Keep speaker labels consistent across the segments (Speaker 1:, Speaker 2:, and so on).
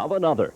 Speaker 1: of another.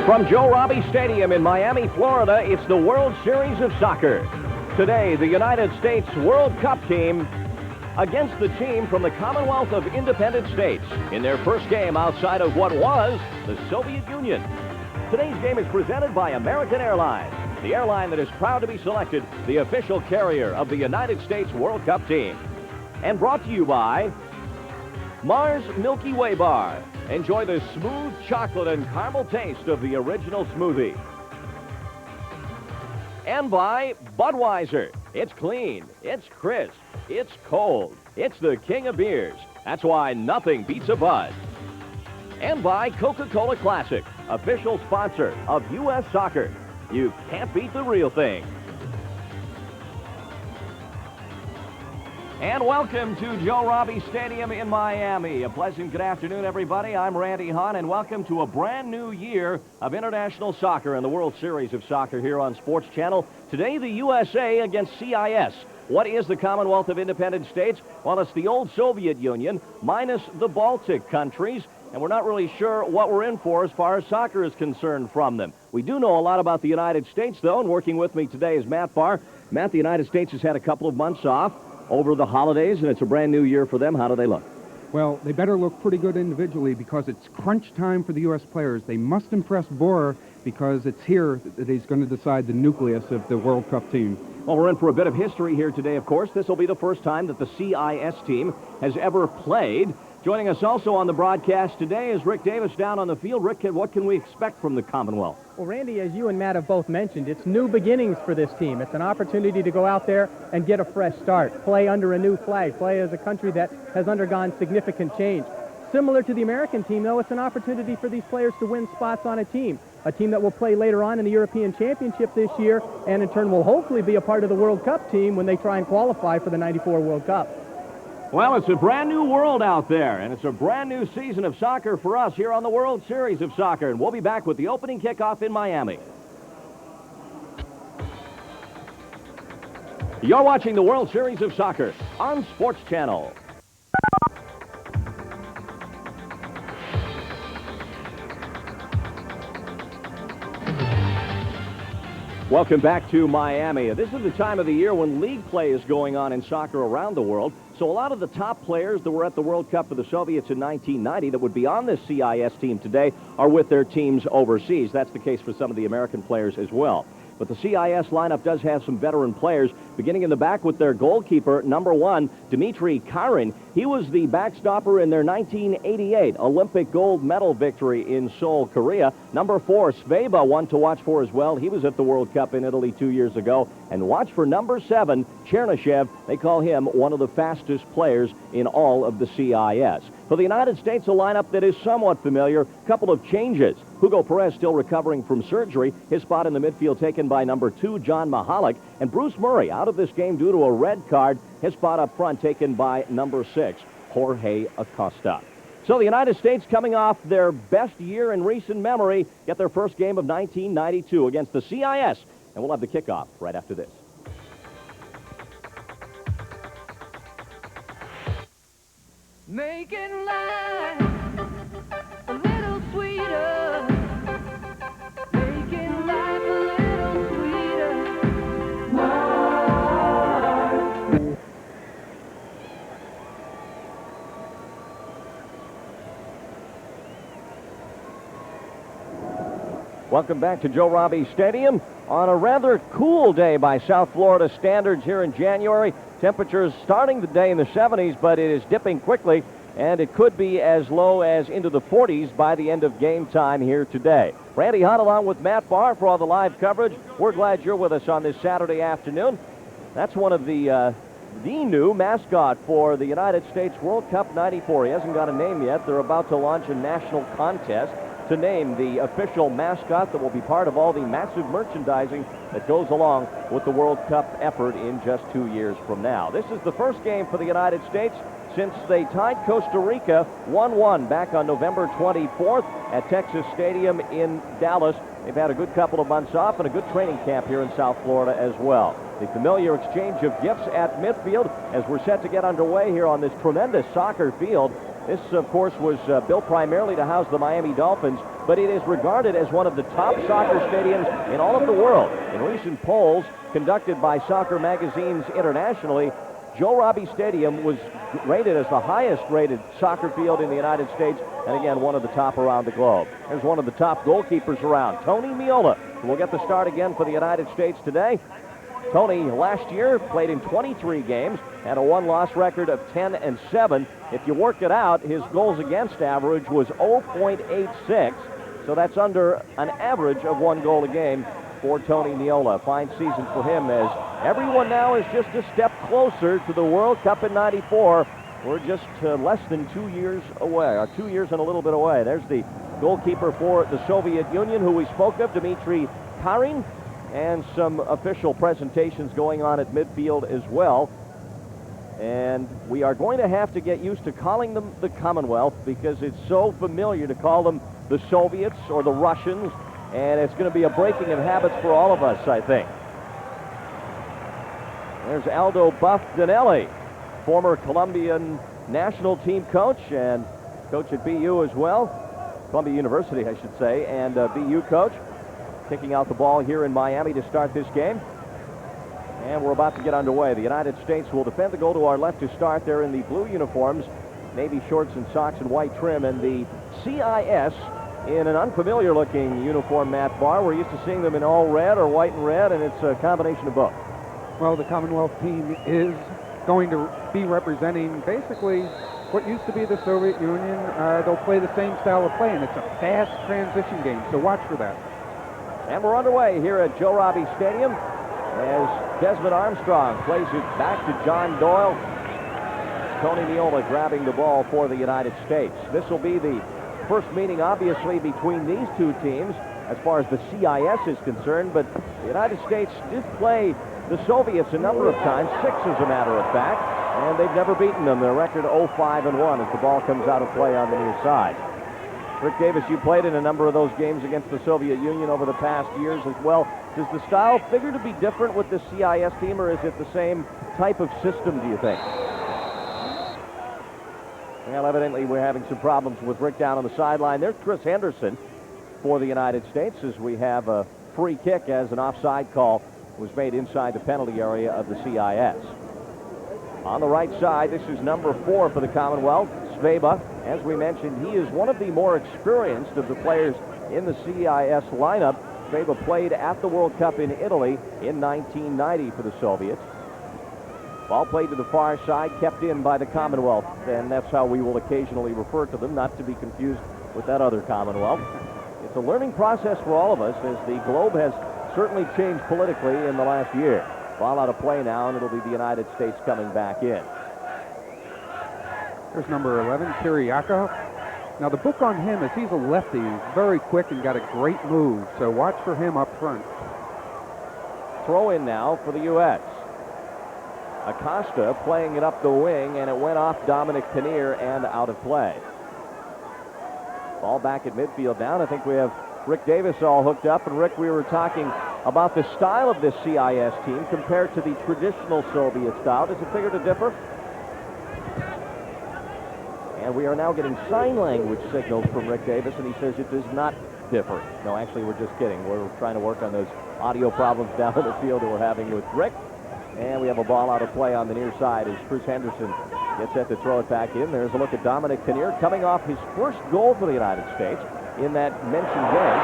Speaker 1: From Joe Robbie Stadium in Miami, Florida, it's the World Series of Soccer. Today, the United States World Cup team against the team from the Commonwealth of Independent States in their first game outside of what was the Soviet Union. Today's game is presented by American Airlines, the airline that is proud to be selected the official carrier of the United States World Cup team. And brought to you by Mars Milky Way Bar. Enjoy the smooth chocolate and caramel taste of the original smoothie. And by Budweiser. It's clean, it's crisp, it's cold, it's the king of beers. That's why nothing beats a Bud. And by Coca-Cola Classic, official sponsor of U.S. Soccer. You can't beat the real thing. And welcome to Joe Robbie Stadium in Miami. A pleasant good afternoon, everybody. I'm Randy Hahn, and welcome to a brand new year of international soccer and the World Series of Soccer here on Sports Channel. Today, the USA against CIS. What is the Commonwealth of Independent States? Well, it's the old Soviet Union minus the Baltic countries, and we're not really sure what we're in for as far as soccer is concerned from them. We do know a lot about the United States, though, and working with me today is Matt Barr. Matt, the United States has had a couple of months off over the holidays, and it's a brand new year for them. How do they look?
Speaker 2: Well, they better look pretty good individually because it's crunch time for the U.S. players. They must impress Boer because it's here that he's going to decide the nucleus of the World Cup team.
Speaker 1: Well, we're in for a bit of history here today, of course. This will be the first time that the CIS team has ever played. Joining us also on the broadcast today is Rick Davis down on the field. Rick, what can we expect from the Commonwealth?
Speaker 3: Well, Randy, as you and Matt have both mentioned, it's new beginnings for this team. It's an opportunity to go out there and get a fresh start, play under a new flag, play as a country that has undergone significant change. Similar to the American team, though, it's an opportunity for these players to win spots on a team that will play later on in the European Championship this year, and in turn will hopefully be a part of the World Cup team when they try and qualify for the '94 World Cup.
Speaker 1: Well, it's a brand new world out there, and it's a brand new season of soccer for us here on the World Series of Soccer, and we'll be back with the opening kickoff in Miami. You're watching the World Series of Soccer on Sports Channel. Welcome back to Miami. This is the time of the year when league play is going on in soccer around the world. So a lot of the top players that were at the World Cup for the Soviets in 1990 that would be on this CIS team today are with their teams overseas. That's the case for some of the American players as well. But the CIS lineup does have some veteran players, beginning in the back with their goalkeeper, number 1, Dmitry Karin. He was the backstopper in their 1988 Olympic gold medal victory in Seoul, Korea. Number 4, Sveba, one to watch for as well. He was at the World Cup in Italy 2 years ago. And watch for number 7, Chernyshev. They call him one of the fastest players in all of the CIS. For the United States, a lineup that is somewhat familiar. A couple of changes. Hugo Perez still recovering from surgery. His spot in the midfield taken by number 2, John Mahalik. And Bruce Murray out of this game due to a red card. His spot up front taken by number 6, Jorge Acosta. So the United States, coming off their best year in recent memory, get their first game of 1992 against the CIS. And we'll have the kickoff right after this.
Speaker 4: Making life a little sweeter. Making life a little sweeter. More.
Speaker 1: Welcome back to Joe Robbie Stadium on a rather cool day by South Florida standards here in January. Temperatures starting the day in the 70s, but it is dipping quickly, and it could be as low as into the 40s by the end of game time here today. Randy Hunt along with Matt Barr for all the live coverage. We're glad you're with us on this Saturday afternoon. That's one of the the new mascot for the United States World Cup '94. He hasn't got a name yet. They're about to launch a national contest to name the official mascot that will be part of all the massive merchandising that goes along with the World Cup effort in just 2 years from now. This is the first game for the United States since they tied Costa Rica 1-1 back on November 24th at Texas Stadium in Dallas. They've had a good couple of months off and a good training camp here in South Florida as well. The familiar exchange of gifts at midfield as we're set to get underway here on this tremendous soccer field. This, of course, was built primarily to house the Miami Dolphins, but it is regarded as one of the top soccer stadiums in all of the world. In recent polls conducted by soccer magazines internationally, Joe Robbie Stadium was rated as the highest rated soccer field in the United States, and again, one of the top around the globe. Here's one of the top goalkeepers around, Tony Meola, who will get the start again for the United States today. Tony last year played in 23 games, had a one-loss record of 10-7. If you work it out, his goals against average was 0.86, so that's under an average of 1 goal a game for Tony Meola. Fine season for him as everyone now is just a step closer to the World Cup in '94. We're just less than 2 years away, or 2 years and a little bit away. There's the goalkeeper for the Soviet Union who we spoke of, Dmitry Karin, and some official presentations going on at midfield as well. And we are going to have to get used to calling them the Commonwealth because it's so familiar to call them the Soviets or the Russians, and it's going to be a breaking of habits for all of us, I think. There's Aldo Buff Danelli, former Colombian national team coach and coach at BU as well. Columbia University, I should say, and BU coach. Kicking out the ball here in Miami to start this game. And we're about to get underway. The United States will defend the goal to our left to start. They're in the blue uniforms, navy shorts and socks and white trim, and the CIS in an unfamiliar looking uniform, Matt Barr. We're used to seeing them in all red or white and red, and it's a combination of both.
Speaker 2: Well, the Commonwealth team is going to be representing basically what used to be the Soviet Union. They'll play the same style of play, and it's a fast transition game, so watch for that.
Speaker 1: And we're underway here at Joe Robbie Stadium as Desmond Armstrong plays it back to John Doyle. Tony Meola grabbing the ball for the United States. This will be the first meeting, obviously, between these two teams as far as the CIS is concerned, but the United States did play the Soviets a number of times, 6 as a matter of fact, and they've never beaten them. Their record 0-5-1 as the ball comes out of play on the near side. Rick Davis, you played in a number of those games against the Soviet Union over the past years as well. Does the style figure to be different with the CIS team, or is it the same type of system, do you think? Well, evidently we're having some problems with Rick down on the sideline. There's Chris Henderson for the United States as we have a free kick as an offside call was made inside the penalty area of the CIS. On the right side, this is number 4 for the Commonwealth, Sveba. As we mentioned, he is one of the more experienced of the players in the CIS lineup. Sveba played at the World Cup in Italy in 1990 for the Soviets. Ball played to the far side, kept in by the Commonwealth, and that's how we will occasionally refer to them, not to be confused with that other Commonwealth. It's a learning process for all of us as the globe has certainly changed politically in the last year. Ball out of play now, and it'll be the United States coming back in.
Speaker 2: There's number 11, Kiriakov. Now, the book on him is he's a lefty. He's very quick and got a great move, so watch for him up front.
Speaker 1: Throw in now for the U.S. Acosta playing it up the wing, and it went off Dominic Kinnear and out of play. Ball back at midfield down. I think we have Rick Davis all hooked up. And Rick, we were talking about the style of this CIS team compared to the traditional Soviet style. Does it figure to differ? And we are now getting sign language signals from Rick Davis, and he says it does not differ. No, actually, we're just kidding. We're trying to work on those audio problems down in the field that we're having with Rick. And we have a ball out of play on the near side as Chris Henderson gets set to throw it back in. There's a look at Dominic Kinnear coming off his first goal for the United States in that mentioned game.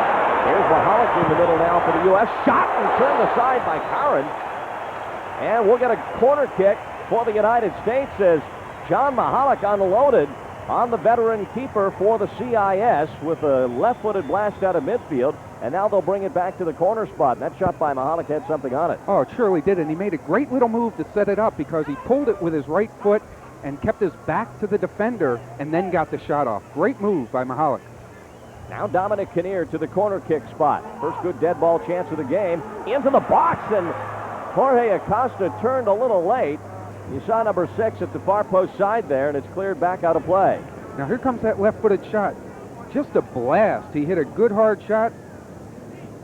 Speaker 1: There's Mahalik in the middle now for the U.S. Shot and turned aside by Karin. And we'll get a corner kick for the United States as John Mahalik unloaded on the veteran keeper for the CIS with a left-footed blast out of midfield, and now they'll bring it back to the corner spot. And that shot by Mahalik had something on it.
Speaker 2: Oh, it surely did, and he made a great little move to set it up because he pulled it with his right foot and kept his back to the defender and then got the shot off. Great move by Mahalik.
Speaker 1: Now Dominic Kinnear to the corner kick spot. First good dead ball chance of the game. Into the box, and Jorge Acosta turned a little late. You saw number 6 at the far post side there, and it's cleared back out of play.
Speaker 2: Now here comes that left-footed shot. Just a blast. He hit a good hard shot,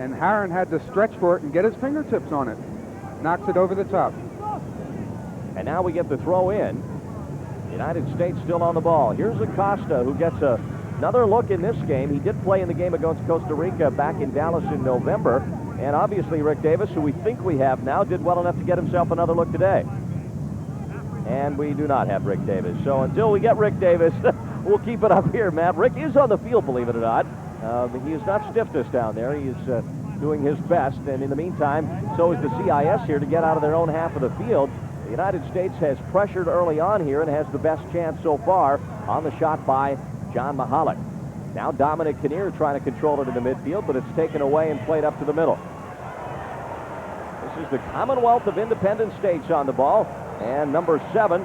Speaker 2: and Harron had to stretch for it and get his fingertips on it. Knocks it over the top.
Speaker 1: And now we get the throw in. United States still on the ball. Here's Acosta, who gets another look in this game. He did play in the game against Costa Rica back in Dallas in November. And obviously Rick Davis, who we think we have now, did well enough to get himself another look today. And we do not have Rick Davis. So until we get Rick Davis, we'll keep it up here, Matt. Rick is on the field, believe it or not. He has not stiffed us down there. He is doing his best. And in the meantime, so is the CIS here to get out of their own half of the field. The United States has pressured early on here and has the best chance so far on the shot by John Mahalik. Now Dominic Kinnear trying to control it in the midfield, but it's taken away and played up to the middle. This is the Commonwealth of Independent States on the ball. And number 7,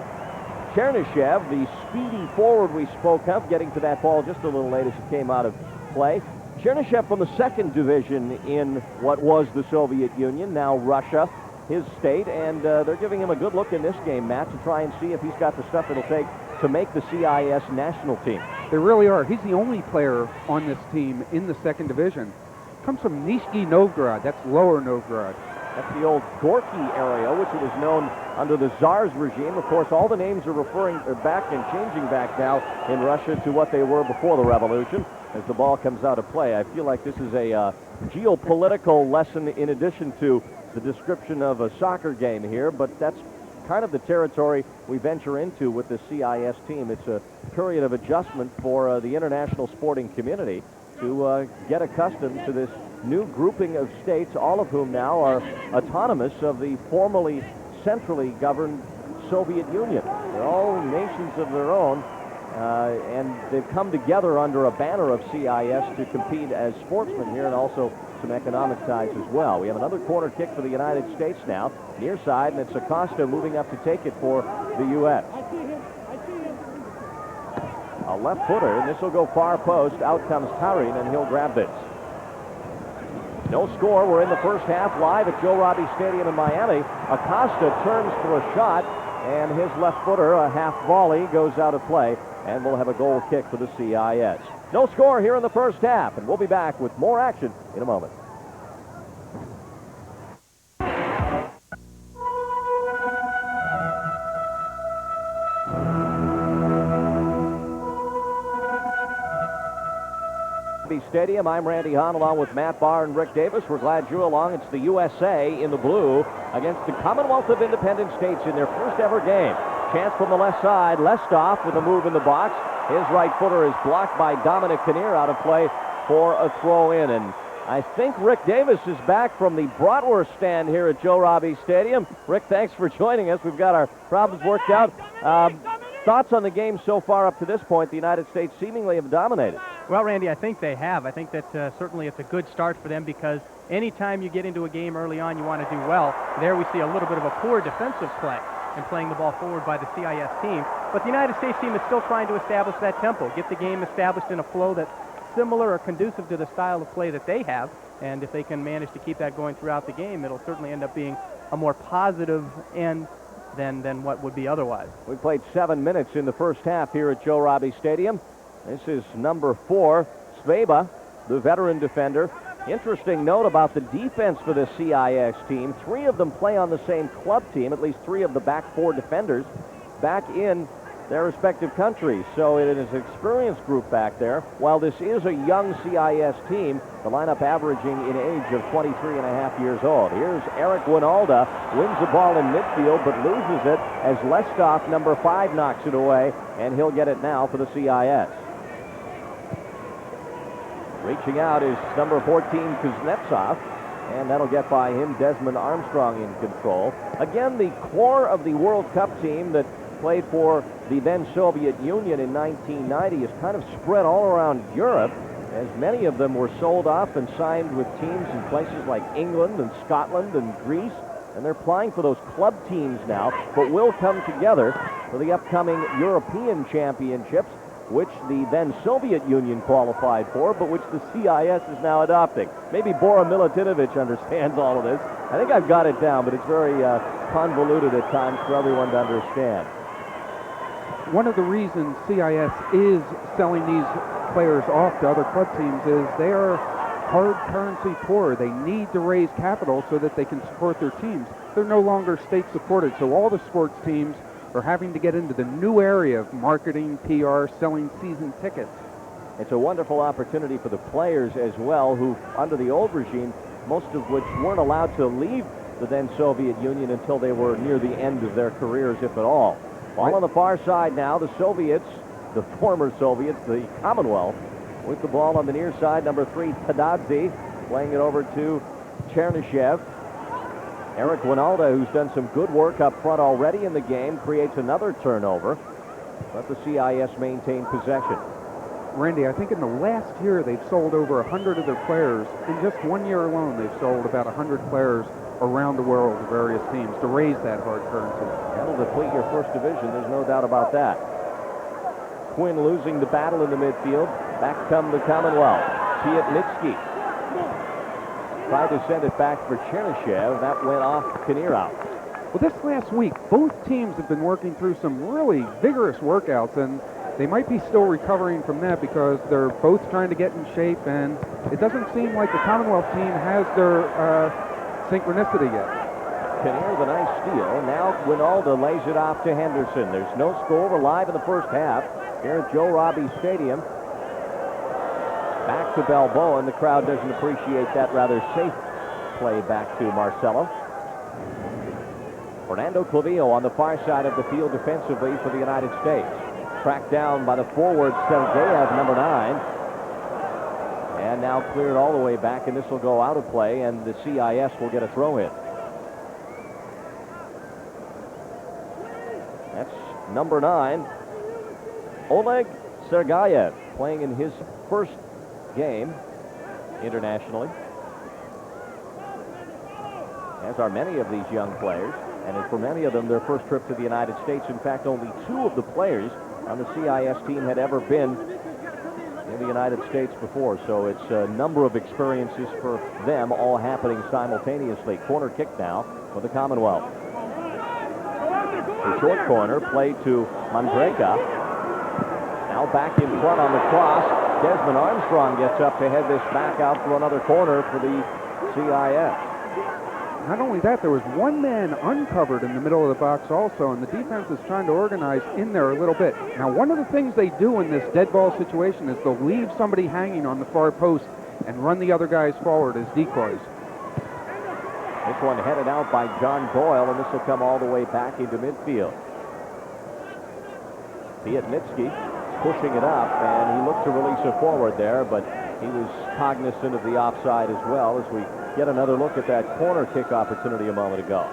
Speaker 1: Chernishev, the speedy forward we spoke of, getting to that ball just a little late as it came out of play. Chernishev from the 2nd division in what was the Soviet Union, now Russia, his state, and they're giving him a good look in this game, Matt, to try and see if he's got the stuff it'll take to make the CIS national team.
Speaker 2: They really are. He's the only player on this team in the 2nd division. Comes from Nizhny Novgorod. That's Lower Novgorod.
Speaker 1: That's the old Gorky area, which it was known under the Tsar's regime. Of course, all the names are referring back and changing back now in Russia to what they were before the revolution. As the ball comes out of play, I feel like this is a geopolitical lesson in addition to the description of a soccer game here, but that's kind of the territory we venture into with the CIS team. It's a period of adjustment for the international sporting community to get accustomed to this new grouping of states, all of whom now are autonomous of the formerly centrally governed Soviet Union. They're all nations of their own, and they've come together under a banner of CIS to compete as sportsmen here and also some economic ties as well. We have another corner kick for the United States now, near side, and it's Acosta moving up to take it for the U.S. A left footer, and this will go far post. Out comes Tarin, and he'll grab this. No score. We're in the first half live at Joe Robbie Stadium in Miami. Acosta turns for a shot, and his left footer, a half volley, goes out of play, and we'll have a goal kick for the CIS. No score here in the first half, and we'll be back with more action in a moment. Stadium. I'm Randy Hahn along with Matt Barr and Rick Davis. We're glad you're along. It's the USA in the blue against the Commonwealth of Independent States in their first ever game. Chance from the left side. Lestoff with a move in the box. His right footer is blocked by Dominic Kinnear out of play for a throw in. And I think Rick Davis is back from the bratwurst stand here at Joe Robbie Stadium. Rick, thanks for joining us. We've got our problems worked out. Thoughts on the game so far up to this point? The United States seemingly have dominated.
Speaker 3: Well, Randy, I think they have. I think that certainly it's a good start for them because anytime you get into a game early on, you want to do well. There we see a little bit of a poor defensive play and playing the ball forward by the CIS team. But the United States team is still trying to establish that tempo, get the game established in a flow that's similar or conducive to the style of play that they have. And if they can manage to keep that going throughout the game, it'll certainly end up being a more positive end than what would be otherwise.
Speaker 1: We played 7 minutes in the first half here at Joe Robbie Stadium. This is number 4, Sveba, the veteran defender. Interesting note about the defense for the CIS team. 3 of them play on the same club team, at least 3 of the back 4 defenders back in their respective countries. So it is an experienced group back there. While this is a young CIS team, the lineup averaging in age of 23 and a half years old. Here's Eric Winalda, wins the ball in midfield, but loses it as Lestoff, number 5, knocks it away, and he'll get it now for the CIS. Reaching out is number 14, Kuznetsov, and that'll get by him Desmond Armstrong in control. Again, the core of the World Cup team that played for the then Soviet Union in 1990, is kind of spread all around Europe, as many of them were sold off and signed with teams in places like England and Scotland and Greece, and they're applying for those club teams now, but will come together for the upcoming European Championships, which the then Soviet Union qualified for, but which the CIS is now adopting. Maybe Bora Milutinovic understands all of this. I think I've got it down, but it's very convoluted at times for everyone to understand.
Speaker 2: One of the reasons CIS is selling these players off to other club teams is they are hard currency poor. They need to raise capital so that they can support their teams. They're no longer state supported, so all the sports teams are having to get into the new area of marketing, PR, selling season tickets.
Speaker 1: It's a wonderful opportunity for the players as well, who, under the old regime, most of which weren't allowed to leave the then Soviet Union until they were near the end of their careers, if at all. All on the far side now, the Soviets, the former Soviets, the Commonwealth, with the ball on the near side, number 3, Tadadze, playing it over to Chernyshev. Eric Winalda, who's done some good work up front already in the game, creates another turnover, but the CIS maintain possession.
Speaker 2: Randy, I think in the last year they've sold over 100 of their players. In just 1 year alone, they've sold about 100 players around the world to various teams to raise that hard currency.
Speaker 1: That'll deplete your first division, there's no doubt about that. Quinn losing the battle in the midfield. Back come the Commonwealth. Piatnitsky tried to send it back for Chernyshev. That went off Kinnear.
Speaker 2: Well, this last week, both teams have been working through some really vigorous workouts, and they might be still recovering from that because they're both trying to get in shape, and it doesn't seem like the Commonwealth team has their synchronicity yet.
Speaker 1: Kinnear with a nice steal. Now Winalda lays it off to Henderson. There's no score. We're live in the first half here at Joe Robbie Stadium. Back to Balboa, and the crowd doesn't appreciate that rather safe play back to Marcelo. Fernando Clavillo on the far side of the field defensively for the United States. Tracked down by the forward Sergeyev, number 9. And now cleared all the way back, and this will go out of play, and the CIS will get a throw in. That's number 9, Oleg Sergeyev, playing in his first game internationally, as are many of these young players, and for many of them their first trip to the United States. In fact, only 2 of the players on the CIS team had ever been in the United States before, so it's a number of experiences for them all happening simultaneously. Corner kick now for the Commonwealth. The short corner played to Mandreka. Now back in front on the cross. Desmond Armstrong gets up to head this back out for another corner for the CIS.
Speaker 2: Not only that, there was one man uncovered in the middle of the box also, and the defense is trying to organize in there a little bit. Now, one of the things they do in this dead ball situation is they'll leave somebody hanging on the far post and run the other guys forward as decoys.
Speaker 1: This one headed out by John Doyle, and this will come all the way back into midfield. Piatnitsky pushing it up, and he looked to release it forward there, but he was cognizant of the offside as well, as we get another look at that corner kick opportunity a moment ago.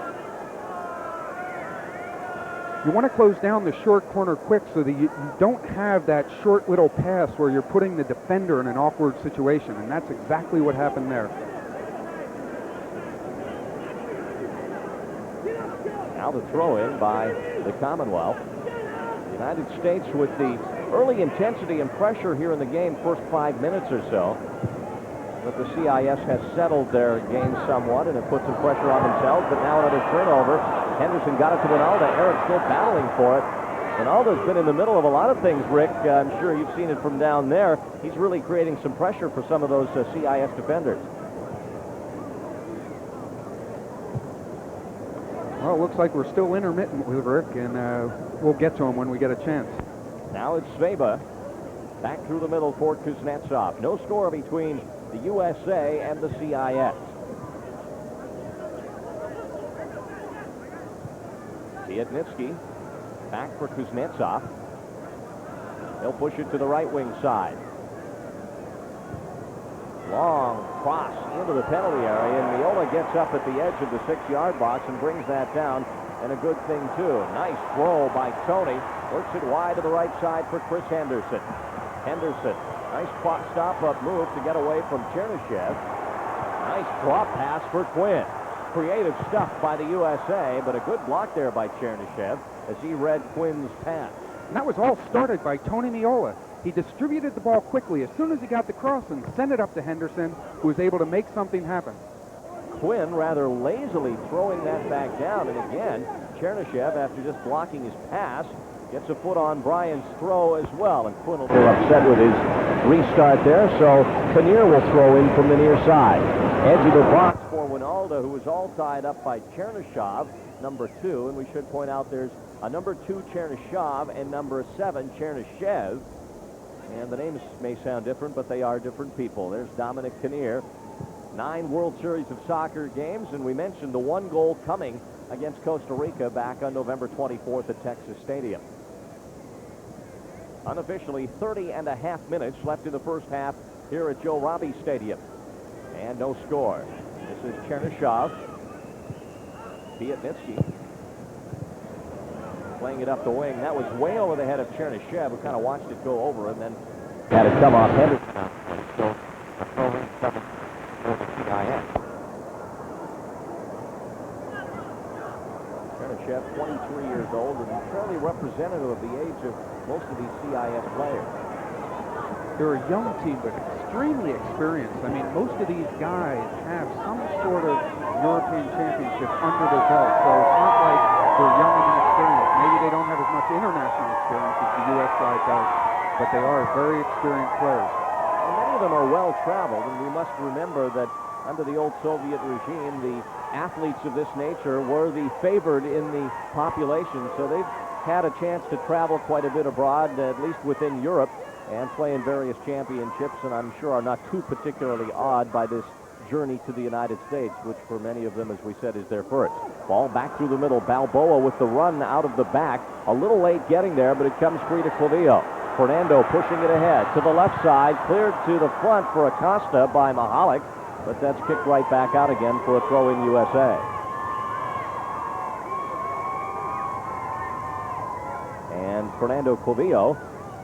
Speaker 2: You want to close down the short corner quick so that you don't have that short little pass where you're putting the defender in an awkward situation, and that's exactly what happened there.
Speaker 1: Now the throw-in by the Commonwealth. The United States with the early intensity and pressure here in the game, first 5 minutes or so. But the CIS has settled their game somewhat and have put some pressure on themselves. But now another turnover. Henderson got it to Winalda. Eric still battling for it. Winalda's been in the middle of a lot of things, Rick. I'm sure you've seen it from down there. He's really creating some pressure for some of those CIS defenders.
Speaker 2: Well, it looks like we're still intermittent with Rick, and we'll get to him when we get a chance.
Speaker 1: Now it's Sveba. Back through the middle for Kuznetsov. No score between the USA and the CIS. Piatnitsky back for Kuznetsov. He'll push it to the right wing side. Long cross into the penalty area, and Miola gets up at the edge of the 6-yard box and brings that down and a good thing, too. Nice throw by Tony. Works it wide to the right side for Chris Henderson. Henderson, nice stop-up move to get away from Chernishev. Nice drop pass for Quinn. Creative stuff by the USA, but a good block there by Chernishev as he read Quinn's pass.
Speaker 2: And that was all started by Tony Miola. He distributed the ball quickly as soon as he got the cross and sent it up to Henderson, who was able to make something happen.
Speaker 1: Quinn rather lazily throwing that back down, and again, Chernishev, after just blocking his pass, gets a foot on Brian's throw as well, and Quinn will be upset with his restart there, so Kinnear will throw in from the near side. Edge of the box for Winalda, who was all tied up by Chernyshov, number 2, and we should point out there's a number 2 Chernyshov and number 7 Chernishev, and the names may sound different, but they are different people. There's Dominic Kinnear. 9 World Series of Soccer games, and we mentioned the 1 goal coming against Costa Rica back on November 24th at Texas Stadium. Unofficially, 30.5 minutes left in the first half here at Joe Robbie Stadium. And no score. This is Chernyshov. Piatnitsky playing it up the wing. That was way over the head of Chernishev, who kind of watched it go over and then had it come off Henderson. So, CIS. Chernishev, 23 years old, and fairly representative of the age of most of these CIS players.
Speaker 2: They're a young team, but extremely experienced. I mean, most of these guys have some sort of European championship under their belt, so it's not like they're young and inexperienced. Maybe they don't have as much international experience as the U.S. side does, but they are very experienced players.
Speaker 1: And many of them are well-traveled, and we must remember that under the old Soviet regime, the athletes of this nature were the favored in the population, so they've had a chance to travel quite a bit abroad, at least within Europe, and play in various championships, and I'm sure are not too particularly awed by this journey to the United States, which for many of them, as we said, is their first. Ball back through the middle. Balboa with the run out of the back. A little late getting there, but it comes free to Clavillo. Fernando pushing it ahead to the left side, cleared to the front for Acosta by Mahalik, but that's kicked right back out again for a throw in USA. And Fernando Clavillo,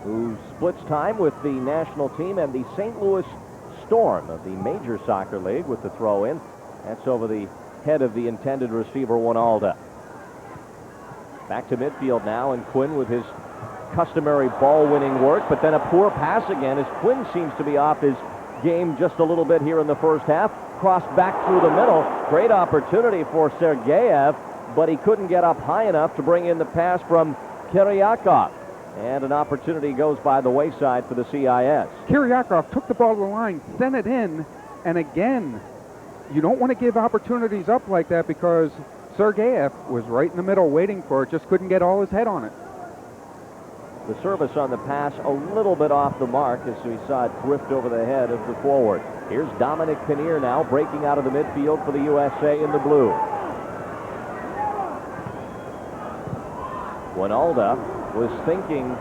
Speaker 1: who splits time with the national team and the St. Louis Storm of the Major Soccer League with the throw in. That's over the head of the intended receiver, Winalda. Back to midfield now, and Quinn with his customary ball-winning work, but then a poor pass again as Quinn seems to be off his game just a little bit here in the first half. Crossed back through the middle. Great opportunity for Sergeyev, but he couldn't get up high enough to bring in the pass from Kiryakov. And an opportunity goes by the wayside for the CIS.
Speaker 2: Kiryakov took the ball to the line, sent it in, and again, you don't want to give opportunities up like that because Sergeyev was right in the middle waiting for it, just couldn't get all his head on it.
Speaker 1: The service on the pass a little bit off the mark as we saw it drift over the head of the forward. Here's Dominic Kinnear now breaking out of the midfield for the USA in the blue. Winalda was thinking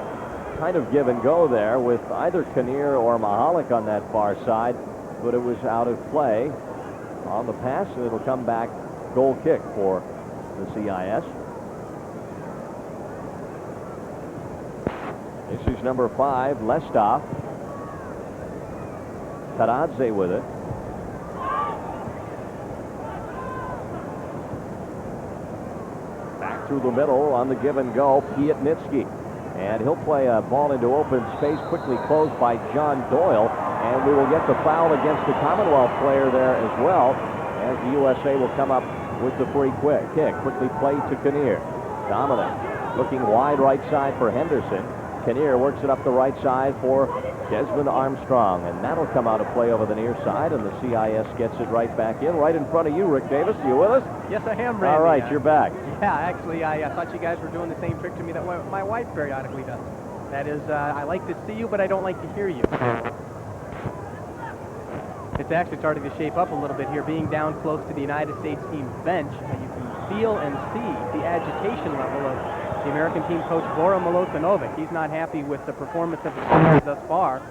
Speaker 1: kind of give and go there with either Kinnear or Mahalik on that far side, but it was out of play on the pass, and it'll come back goal kick for the CIS. This is number 5, Lestov. Taradze with it. Back through the middle on the give and go, Piatnitsky. And he'll play a ball into open space, quickly closed by John Doyle. And we will get the foul against the Commonwealth player there as well, as the USA will come up with the free kick. Quickly played to Kinnear. Dominic looking wide right side for Henderson. Kinnear works it up the right side for Desmond Armstrong, and that'll come out of play over the near side, and the CIS gets it right back in, right in front of you, Rick Davis. You with us?
Speaker 3: Yes, I am, Randy.
Speaker 1: All right, you're back.
Speaker 3: Yeah, actually, I thought you guys were doing the same trick to me that my wife periodically does. That is, I like to see you, but I don't like to hear you. It's actually starting to shape up a little bit here, being down close to the United States team's bench. You can feel and see the agitation level of the American team coach, Bora Milutinovic. He's not happy with the performance of the team thus far.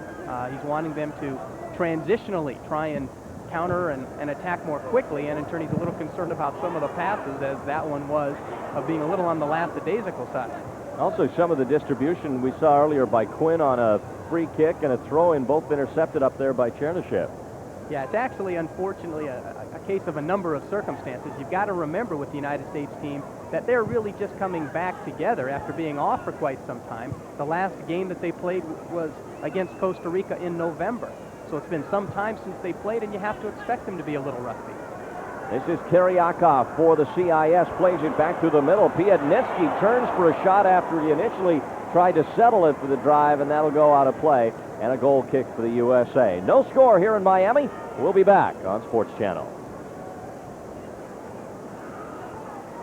Speaker 3: He's wanting them to transitionally try and counter and attack more quickly, and in turn he's a little concerned about some of the passes, as that one was of being a little on the lackadaisical side.
Speaker 1: Also, some of the distribution we saw earlier by Quinn on a free kick and a throw-in, both intercepted up there by Chernyshев.
Speaker 3: Yeah, it's actually, unfortunately, a case of a number of circumstances. You've got to remember with the United States team that they're really just coming back together after being off for quite some time. The last game that they played was against Costa Rica in November. So it's been some time since they played, and you have to expect them to be a little rusty.
Speaker 1: This is Kiryakov for the CIS, plays it back to the middle. Piatnitsky turns for a shot after he initially tried to settle it for the drive, and that'll go out of play. And a goal kick for the USA. No score here in Miami. We'll be back on Sports Channel.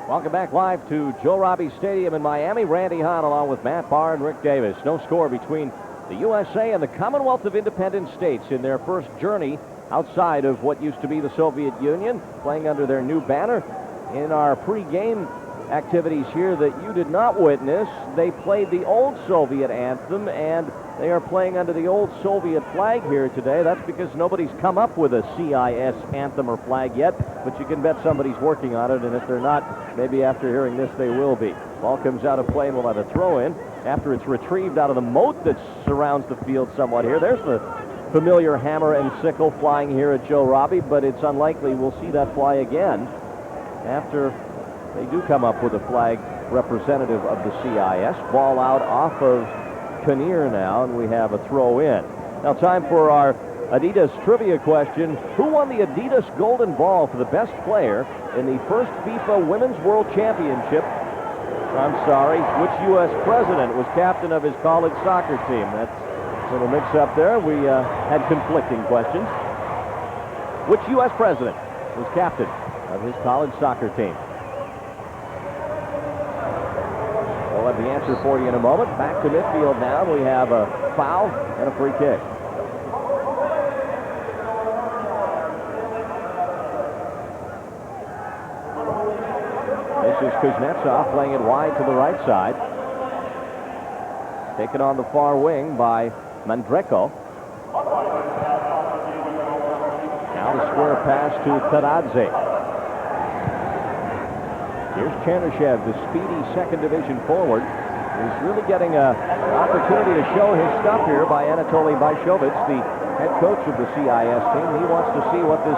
Speaker 1: Welcome back live to Joe Robbie Stadium in Miami. Randy Hahn along with Matt Barr and Rick Davis. No score between the USA and the Commonwealth of Independent States in their first journey outside of what used to be the Soviet Union, playing under their new banner. In our pregame activities here that you did not witness, they played the old Soviet anthem, and they are playing under the old Soviet flag here today. That's because nobody's come up with a CIS anthem or flag yet, but you can bet somebody's working on it, and if they're not, maybe after hearing this they will be. Ball comes out of play and we'll have a throw-in after it's retrieved out of the moat that surrounds the field somewhat here. There's the familiar hammer and sickle flying here at Joe Robbie, but it's unlikely we'll see that fly again after they do come up with a flag representative of the CIS. Ball out off of Kinnear now, and we have a throw-in. Now time for our Adidas trivia question. Who won the Adidas Golden Ball for the best player in the first FIFA Women's World Championship? I'm sorry, which U.S. president was captain of his college soccer team? That's a little mix-up there. We had conflicting questions. Which U.S. president was captain of his college soccer team? We'll have the answer for you in a moment. Back to midfield now. We have a foul and a free kick. This is Kuznetsov playing it wide to the right side. Taken on the far wing by Mandreko. Now the square pass to Taradze. Here's Chernyshев, the speedy second division forward. He's really getting an opportunity to show his stuff here by Anatoly Vaishovitz, the head coach of the CIS team. He wants to see what this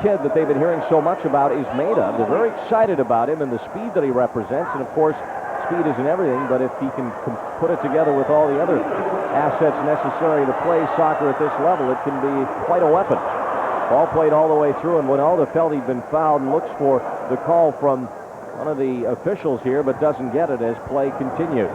Speaker 1: kid that they've been hearing so much about is made of. They're very excited about him and the speed that he represents. And of course, speed isn't everything, but if he can put it together with all the other assets necessary to play soccer at this level, it can be quite a weapon. Ball played all the way through, and Winalda felt he'd been fouled and looks for the call from one of the officials here, but doesn't get it as play continues.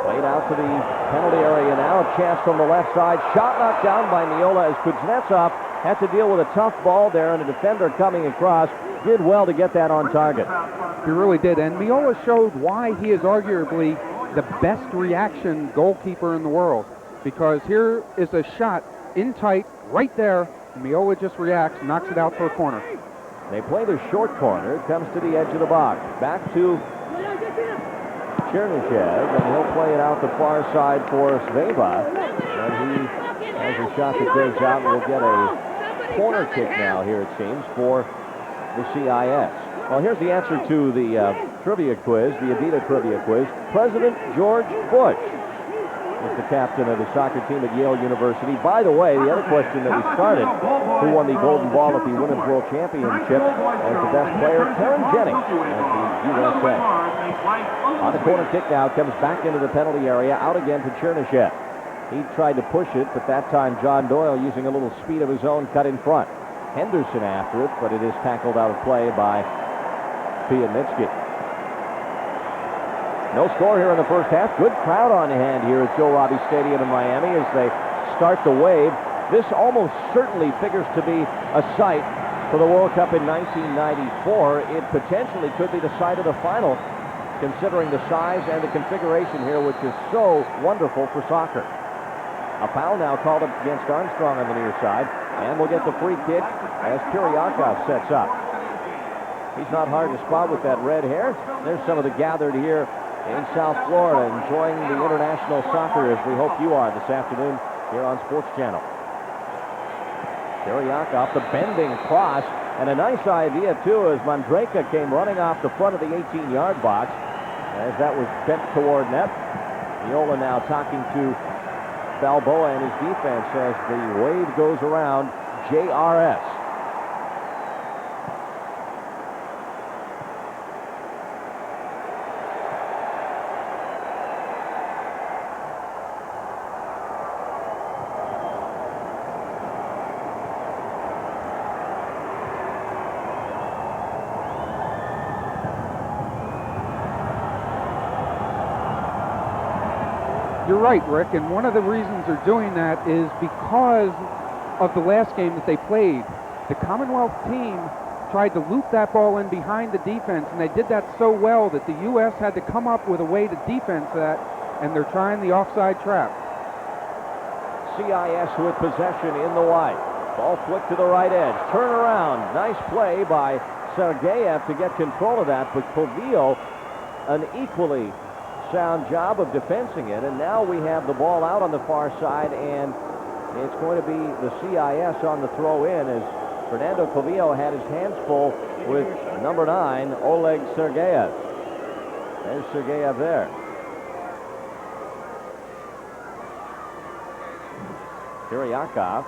Speaker 1: Played out to the penalty area now. A chance from the left side. Shot knocked down by Miola as Kuznetsov had to deal with a tough ball there, and a defender coming across did well to get that on target.
Speaker 2: He really did, and Miola showed why he is arguably the best reaction goalkeeper in the world, because here is a shot in tight, right there. Miola just reacts, knocks it out for a corner.
Speaker 1: They play the short corner. It comes to the edge of the box. Back to Chernyshев, and he'll play it out the far side for Sveva. And he has a shot that goes out, and will get a corner kick now here, it seems, for the CIS. Well, here's the answer to the trivia quiz, the Adidas trivia quiz. President George Bush is the captain of the soccer team at Yale University. By the way, the other question that we started, who won the Golden Ball at the Women's World Championship as the best player? Karen Jennings of the USA. On the corner kick now, comes back into the penalty area, out again to Chernyshев. He tried to push it, but that time John Doyle, using a little speed of his own, cut in front. Henderson after it, but it is tackled out of play by Piatnitsky. No score here in the first half. Good crowd on hand here at Joe Robbie Stadium in Miami as they start the wave. This almost certainly figures to be a site for the World Cup in 1994. It potentially could be the site of the final, considering the size and the configuration here, which is so wonderful for soccer. A foul now called up against Armstrong on the near side, and we'll get the free kick as Kiryakov sets up. He's not hard to spot with that red hair. There's some of the gathered here in South Florida, enjoying the international soccer as we hope you are this afternoon here on Sports Channel. Kiriak off the bending cross, and a nice idea too as Mandraka came running off the front of the 18-yard box as that was bent toward net. Viola now talking to Balboa and his defense as the wave goes around JRS.
Speaker 2: You're right, Rick, and one of the reasons they're doing that is because of the last game that they played. The Commonwealth team tried to loop that ball in behind the defense, and they did that so well that the U.S. had to come up with a way to defense that, and they're trying the offside trap.
Speaker 1: CIS with possession in the white. Ball flicked to the right edge. Turn around. Nice play by Sergeyev to get control of that, but Covillo, an equally sound job of defensing it, and now we have the ball out on the far side, and it's going to be the CIS on the throw in as Fernando Covillo had his hands full with number 9, Oleg Sergeyev. There's Sergeyev there. Kiriakov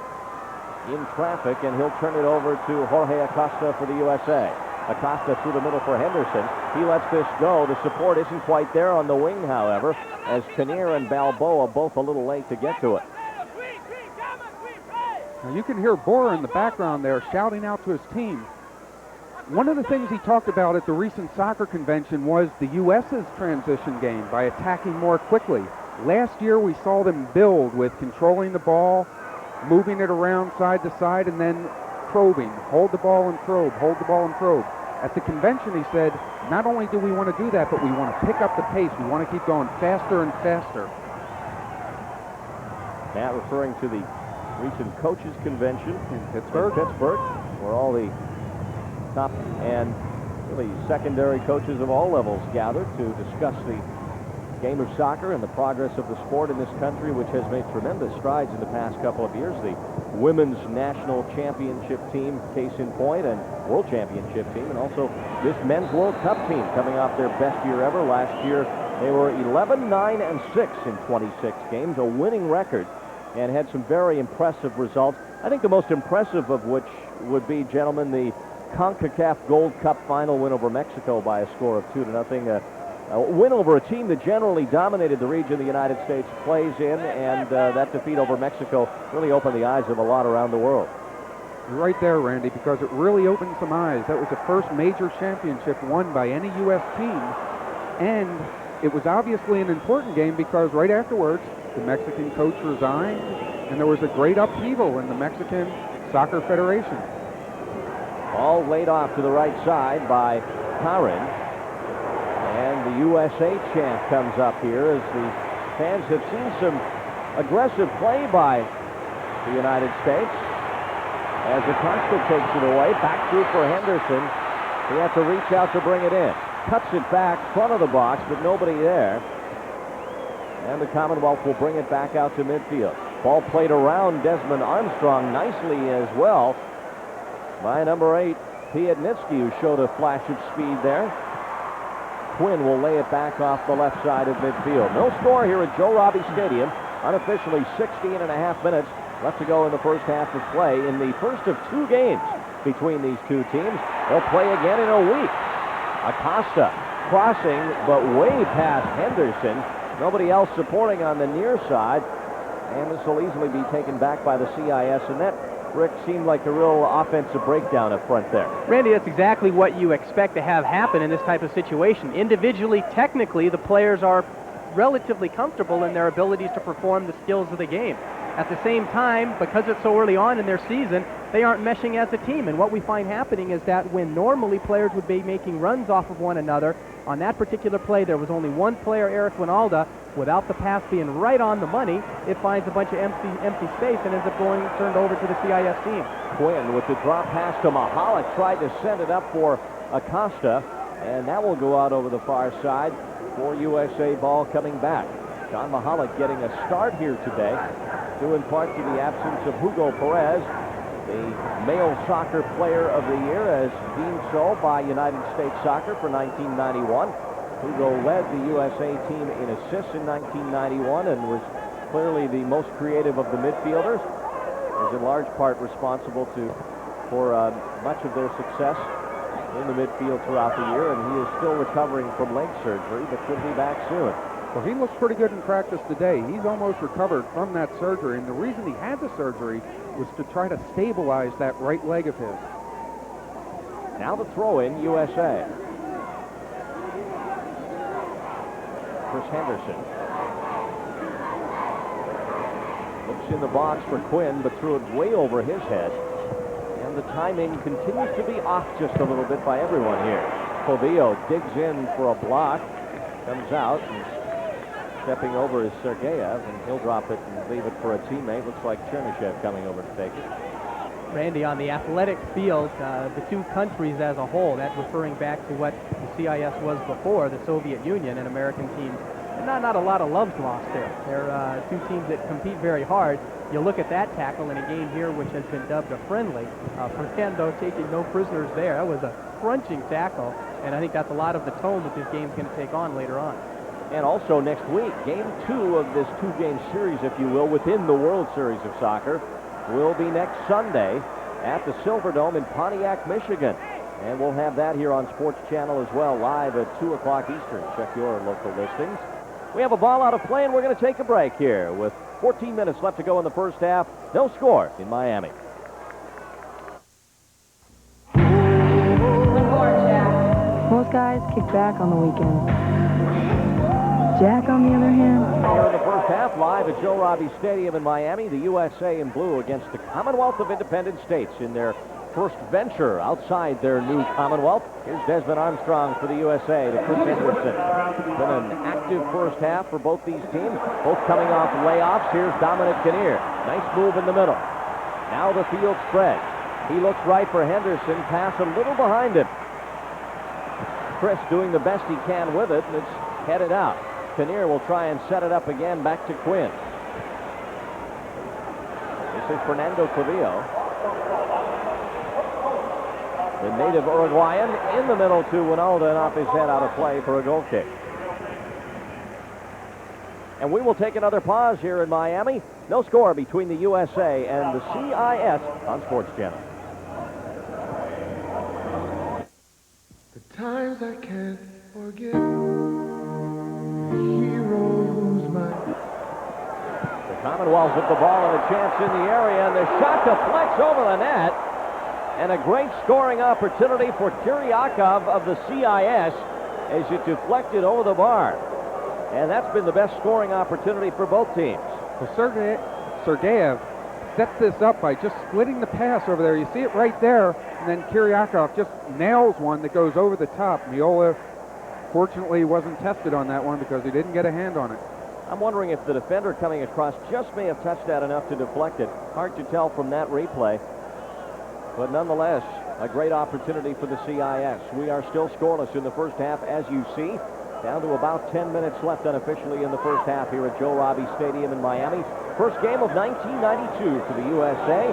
Speaker 1: in traffic, and he'll turn it over to Jorge Acosta for the USA. Acosta through the middle for Henderson. He lets this go. The support isn't quite there on the wing, however, as Kinnear and Balboa both a little late to get to it.
Speaker 2: Now you can hear Bora in the background there shouting out to his team. One of the things he talked about at the recent soccer convention was the U.S.'s transition game by attacking more quickly. Last year we saw them build with controlling the ball, moving it around side to side, and then probing. Hold the ball and probe, hold the ball and probe. At the convention, he said, not only do we want to do that, but we want to pick up the pace. We want to keep going faster and faster.
Speaker 1: That referring to the recent coaches convention
Speaker 2: In Pittsburgh,
Speaker 1: where all the top and really secondary coaches of all levels gathered to discuss the game of soccer and the progress of the sport in this country, which has made tremendous strides in the past couple of years. The women's national championship team, case in point, and world championship team, and also this men's World Cup team coming off their best year ever. Last year, they were 11-9-6 in 26 games, a winning record, and had some very impressive results. I think the most impressive of which would be, gentlemen, the CONCACAF Gold Cup final win over Mexico by a score of 2-0. A win over a team that generally dominated the region the United States plays in, and that defeat over Mexico really opened the eyes of a lot around the world.
Speaker 2: You're right there, Randy, because it really opened some eyes. That was the first major championship won by any U.S. team, and it was obviously an important game because right afterwards, the Mexican coach resigned, and there was a great upheaval in the Mexican Soccer Federation.
Speaker 1: Ball laid off to the right side by Karin. And the USA chant comes up here as the fans have seen some aggressive play by the United States. As Acosta takes it away, back through for Henderson. He has to reach out to bring it in. Cuts it back, front of the box, but nobody there. And the Commonwealth will bring it back out to midfield. Ball played around Desmond Armstrong nicely as well by number 8, Piednitsky, who showed a flash of speed there. Quinn will lay it back off the left side of midfield. No score here at Joe Robbie Stadium. Unofficially 16.5 minutes left to go in the first half of play in the first of 2 games between these two teams. They'll play again in a week. Acosta crossing, but way past Henderson. Nobody else supporting on the near side. And this will easily be taken back by the CIS, and that, Rick, seemed like a real offensive breakdown up front there.
Speaker 3: Randy, that's exactly what you expect to have happen in this type of situation. Individually, technically, the players are relatively comfortable in their abilities to perform the skills of the game. At the same time, because it's so early on in their season, they aren't meshing as a team. And what we find happening is that when normally players would be making runs off of one another, on that particular play, there was only one player, Eric Winalda. Without the pass being right on the money, it finds a bunch of empty space and ends up turned over to the CIS team.
Speaker 1: Quinn with the drop pass to Mahalik tried to send it up for Acosta, and that will go out over the far side. for USA ball coming back. John Mahalik getting a start here today, due in part to the absence of Hugo Perez, the male soccer player of the year, as deemed so by United States Soccer for 1991. Hugo led the USA team in assists in 1991 and was clearly the most creative of the midfielders. Was in large part responsible for much of their success in the midfield throughout the year, and he is still recovering from leg surgery, but should be back soon.
Speaker 2: Well, he looks pretty good in practice today. He's almost recovered from that surgery, and the reason he had the surgery was to try to stabilize that right leg of his.
Speaker 1: Now the throw-in, USA. Chris Henderson looks in the box for Quinn, but threw it way over his head. And the timing continues to be off just a little bit by everyone here. Povillo digs in for a block, comes out, and stepping over is Sergeyev, and he'll drop it and leave it for a teammate. Looks like Chernyshev coming over to take it.
Speaker 3: Randy, on the athletic field, the two countries as a whole, that's referring back to what the CIS was before, the Soviet Union and American teams. Not a lot of love's lost there. They're two teams that compete very hard. You look at that tackle in a game here which has been dubbed a friendly. Fernando taking no prisoners there. That was a crunching tackle, and I think that's a lot of the tone that this game's going to take on later on.
Speaker 1: And also next week, game 2 of this two-game series, if you will, within the World Series of Soccer, will be next Sunday at the Silverdome in Pontiac, Michigan. And we'll have that here on Sports Channel as well, live at 2 o'clock Eastern. Check your local listings. We have a ball out of play, and we're going to take a break here with 14 minutes left to go in the first half. No score in Miami.
Speaker 5: Most guys kick back on the weekend. Jack, on the other hand,
Speaker 1: Here in the first half, live at Joe Robbie Stadium in Miami, the USA in blue against the Commonwealth of Independent States in their first venture outside their new Commonwealth. Here's Desmond Armstrong for the USA to Chris Henderson. Been an active first half for both these teams, both coming off layoffs. Here's Dominic Kinnear. Nice move in the middle. Now the field spread. He looks right for Henderson, pass a little behind him. Chris doing the best he can with it, and it's headed out. Kinnear will try and set it up again back to Quinn. This is Fernando Povillo. The native Uruguayan in the middle to Winalda and off his head out of play for a goal kick. And we will take another pause here in Miami. No score between the USA and the CIS on Sports Channel.
Speaker 6: The times I can't forget. Heroes, my.
Speaker 1: The Commonwealth with the ball and a chance in the area, and the shot deflects over the net. And a great scoring opportunity for Kiryakov of the CIS as it deflected over the bar. And that's been the best scoring opportunity for both teams.
Speaker 2: Well, Sergeyev sets this up by just splitting the pass over there. You see it right there, and then Kiryakov just nails one that goes over the top. Miola, fortunately, wasn't tested on that one because he didn't get a hand on it.
Speaker 1: I'm wondering if the defender coming across just may have touched that enough to deflect it. Hard to tell from that replay. But nonetheless, a great opportunity for the CIS. We are still scoreless in the first half, as you see. Down to about 10 minutes left unofficially in the first half here at Joe Robbie Stadium in Miami. First game of 1992 for the USA.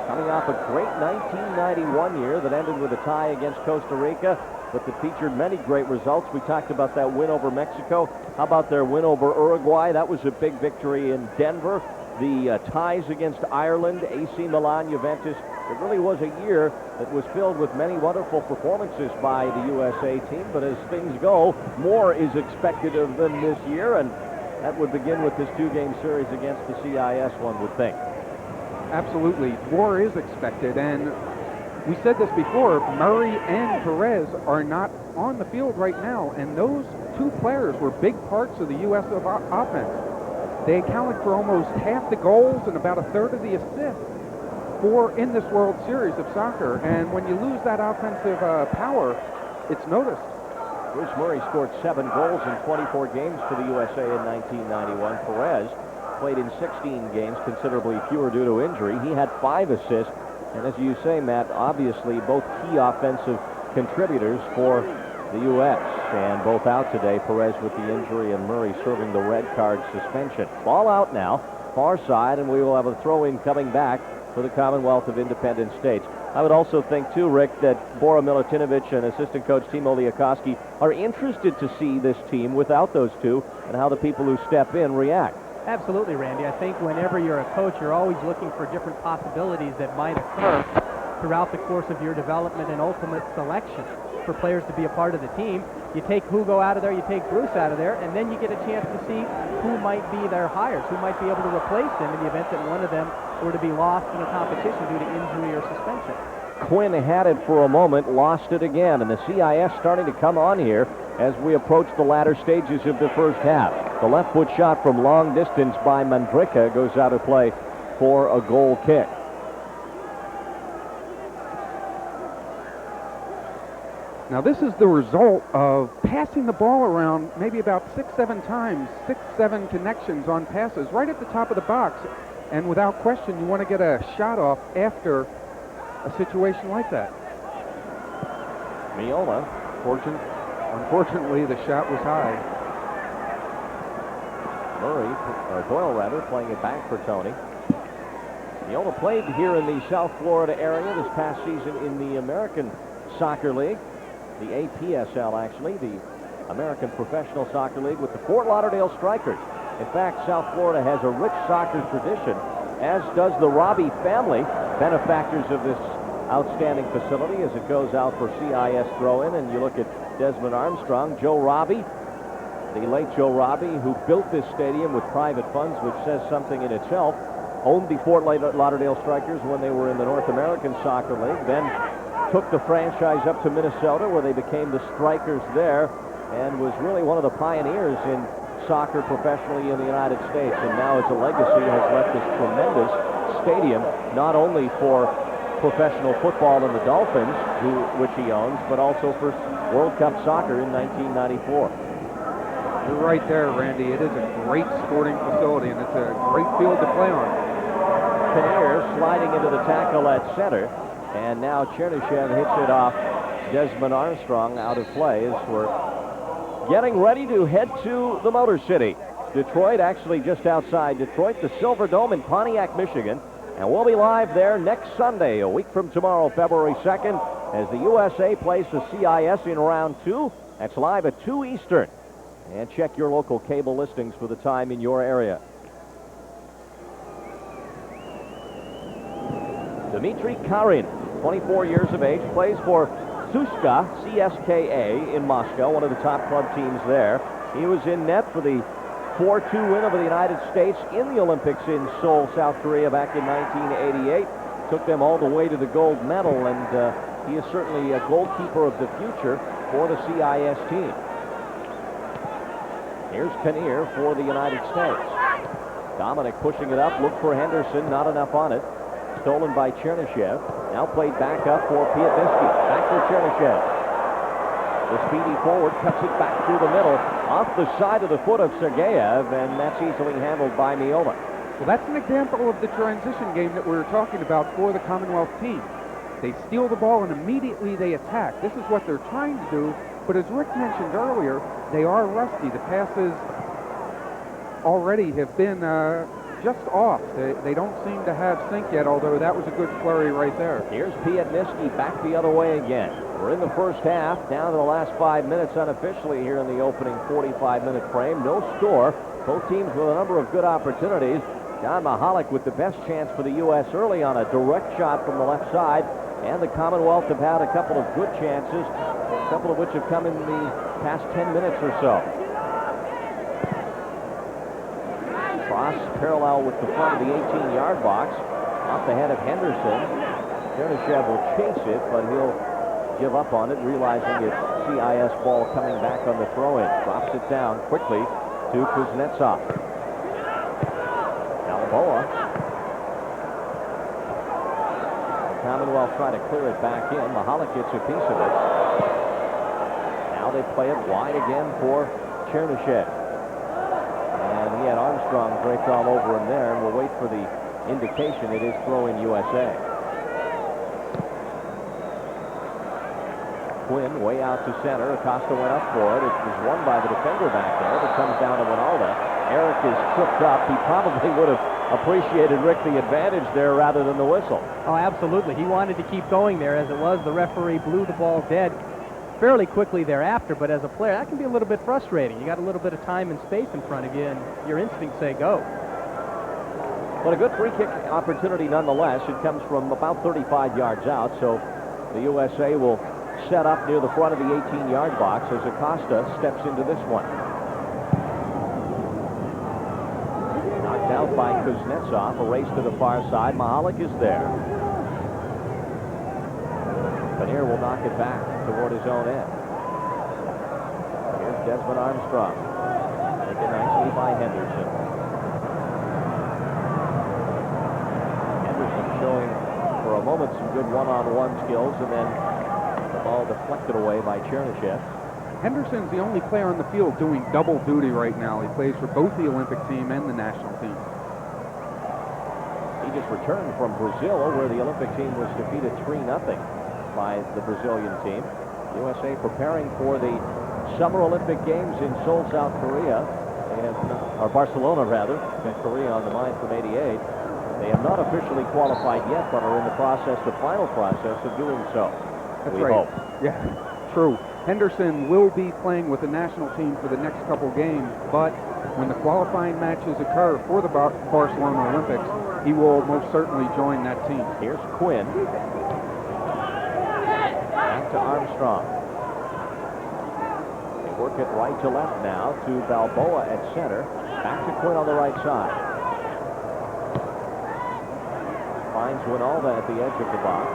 Speaker 1: Coming off a great 1991 year that ended with a tie against Costa Rica, but that featured many great results. We talked about that win over Mexico. How about their win over Uruguay? That was a big victory in Denver. The ties against Ireland, AC Milan, Juventus. It really was a year that was filled with many wonderful performances by the USA team, but as things go, more is expected of them this year, and that would begin with this two-game series against the CIS, one would think.
Speaker 2: Absolutely. More is expected, and we said this before, Murray and Perez are not on the field right now, and those two players were big parts of the U.S. offense. They accounted for almost half the goals and about a third of the assists in this World Series of Soccer, and when you lose that offensive power, it's noticed.
Speaker 1: Bruce Murray scored 7 goals in 24 games for the USA in 1991. Perez played in 16 games, considerably fewer due to injury. He had 5 assists, and as you say, Matt, obviously both key offensive contributors for the U.S. and both out today. Perez with the injury and Murray serving the red card suspension. Ball out now, far side, and we will have a throw-in coming back for the Commonwealth of Independent States. I would also think, too, Rick, that Bora Milutinovic and assistant coach Timo Liakowski are interested to see this team without those two and how the people who step in react.
Speaker 3: Absolutely, Randy. I think whenever you're a coach, you're always looking for different possibilities that might occur throughout the course of your development and ultimate selection for players to be a part of the team. You take Hugo out of there, you take Bruce out of there, and then you get a chance to see who might be their hires, who might be able to replace them in the event that one of them were to be lost in a competition due to injury or suspension.
Speaker 1: Quinn had it for a moment, lost it again, and the CIS starting to come on here as we approach the latter stages of the first half. The left foot shot from long distance by Mandrika goes out of play for a goal kick.
Speaker 2: Now this is the result of passing the ball around maybe about 6-7 times, 6-7 connections on passes right at the top of the box. And without question, you want to get a shot off after a situation like that.
Speaker 1: Miola,
Speaker 2: Unfortunately, the shot was high.
Speaker 1: Murray, or Doyle rather, playing it back for Tony. Miola played here in the South Florida area this past season in the American Soccer League. The APSL, actually, the American Professional Soccer League with the Fort Lauderdale Strikers. In fact, South Florida has a rich soccer tradition, as does the Robbie family, benefactors of this outstanding facility as it goes out for CIS throw-in. And you look at Desmond Armstrong, Joe Robbie, the late Joe Robbie, who built this stadium with private funds, which says something in itself, owned the Fort Lauderdale Strikers when they were in the North American Soccer League, then took the franchise up to Minnesota where they became the Strikers there and was really one of the pioneers in soccer professionally in the United States, and now as a legacy has left this tremendous stadium not only for professional football and the Dolphins, which he owns, but also for World Cup soccer in 1994.
Speaker 2: You're right there, Randy. It is a great sporting facility, and it's a great field to play on.
Speaker 1: Kinnear sliding into the tackle at center. And now Chernyshev hits it off Desmond Armstrong out of play as we're getting ready to head to the Motor City. Detroit, actually just outside Detroit, the Silver Dome in Pontiac, Michigan. And we'll be live there next Sunday, a week from tomorrow, February 2nd, as the USA plays the CIS in round 2. That's live at 2 Eastern. And check your local cable listings for the time in your area. Dmitry Karin, 24 years of age, plays for Suska, CSKA in Moscow, one of the top club teams there. He was in net for the 4-2 win over the United States in the Olympics in Seoul, South Korea back in 1988. Took them all the way to the gold medal, and he is certainly a goalkeeper of the future for the CIS team. Here's Kinnear for the United States. Dominic pushing it up, look for Henderson, not enough on it. Stolen by Chernyshev. Now played back up for Piatniski. Back for Chernyshev. The speedy forward cuts it back through the middle, off the side of the foot of Sergeyev, and that's easily handled by Miola.
Speaker 2: Well, that's an example of the transition game that we were talking about for the Commonwealth team. They steal the ball and immediately they attack. This is what they're trying to do, but as Rick mentioned earlier, they are rusty. The passes already have been just off. They don't seem to have sync yet, although that was a good flurry right there.
Speaker 1: Here's Piatniski back the other way again. We're in the first half, down to the last 5 minutes unofficially here in the opening 45-minute frame. No score. Both teams with a number of good opportunities. John Mahalik with the best chance for the U.S. early on a direct shot from the left side. And the Commonwealth have had a couple of good chances, a couple of which have come in the past 10 minutes or so. Cross parallel with the front of the 18-yard box. Off the head of Henderson. Chernyshev will chase it, but he'll give up on it, realizing it's CIS ball coming back on the throw-in. Drops it down quickly to Kuznetsov. Balboa. The Commonwealth trying to clear it back in. Mahalik gets a piece of it. Now they play it wide again for Chernyshev. And he had Armstrong draped all over him there, and we'll wait for the indication it is throw-in USA. Quinn way out to center. Acosta went up for it. It was won by the defender back there. It comes down to Winalda. Eric is tripped up. He probably would have appreciated, Rick, the advantage there rather than the whistle.
Speaker 3: Oh, absolutely. He wanted to keep going there. As it was, the referee blew the ball dead fairly quickly thereafter, but as a player, that can be a little bit frustrating. You got a little bit of time and space in front of you, and your instincts say go.
Speaker 1: But a good free kick opportunity nonetheless. It comes from about 35 yards out, so the USA will set up near the front of the 18-yard box as Acosta steps into this one. Knocked out by Kuznetsov. A race to the far side. Mahalik is there. Paneer will knock it back toward his own end. Here's Desmond Armstrong. Taken nicely by Henderson. Henderson showing for a moment some good one-on-one skills, and then the ball deflected away by Chernyshев.
Speaker 2: Henderson's the only player on the field doing double duty right now. He plays for both the Olympic team and the national team.
Speaker 1: He just returned from Brazil, where the Olympic team was defeated 3-0 by the Brazilian team. USA preparing for the Summer Olympic Games in Seoul, South Korea, or Barcelona rather. Got Korea on the mind from '88. They have not officially qualified yet, but are in the final process of doing so.
Speaker 2: That's
Speaker 1: we
Speaker 2: right.
Speaker 1: hope.
Speaker 2: Yeah, true. Henderson will be playing with the national team for the next couple games, but when the qualifying matches occur for the Barcelona Olympics, he will most certainly join that team.
Speaker 1: Here's Quinn. Back to Armstrong. They work it right to left now to Balboa at center. Back to Quinn on the right side. Finds Winalda at the edge of the box.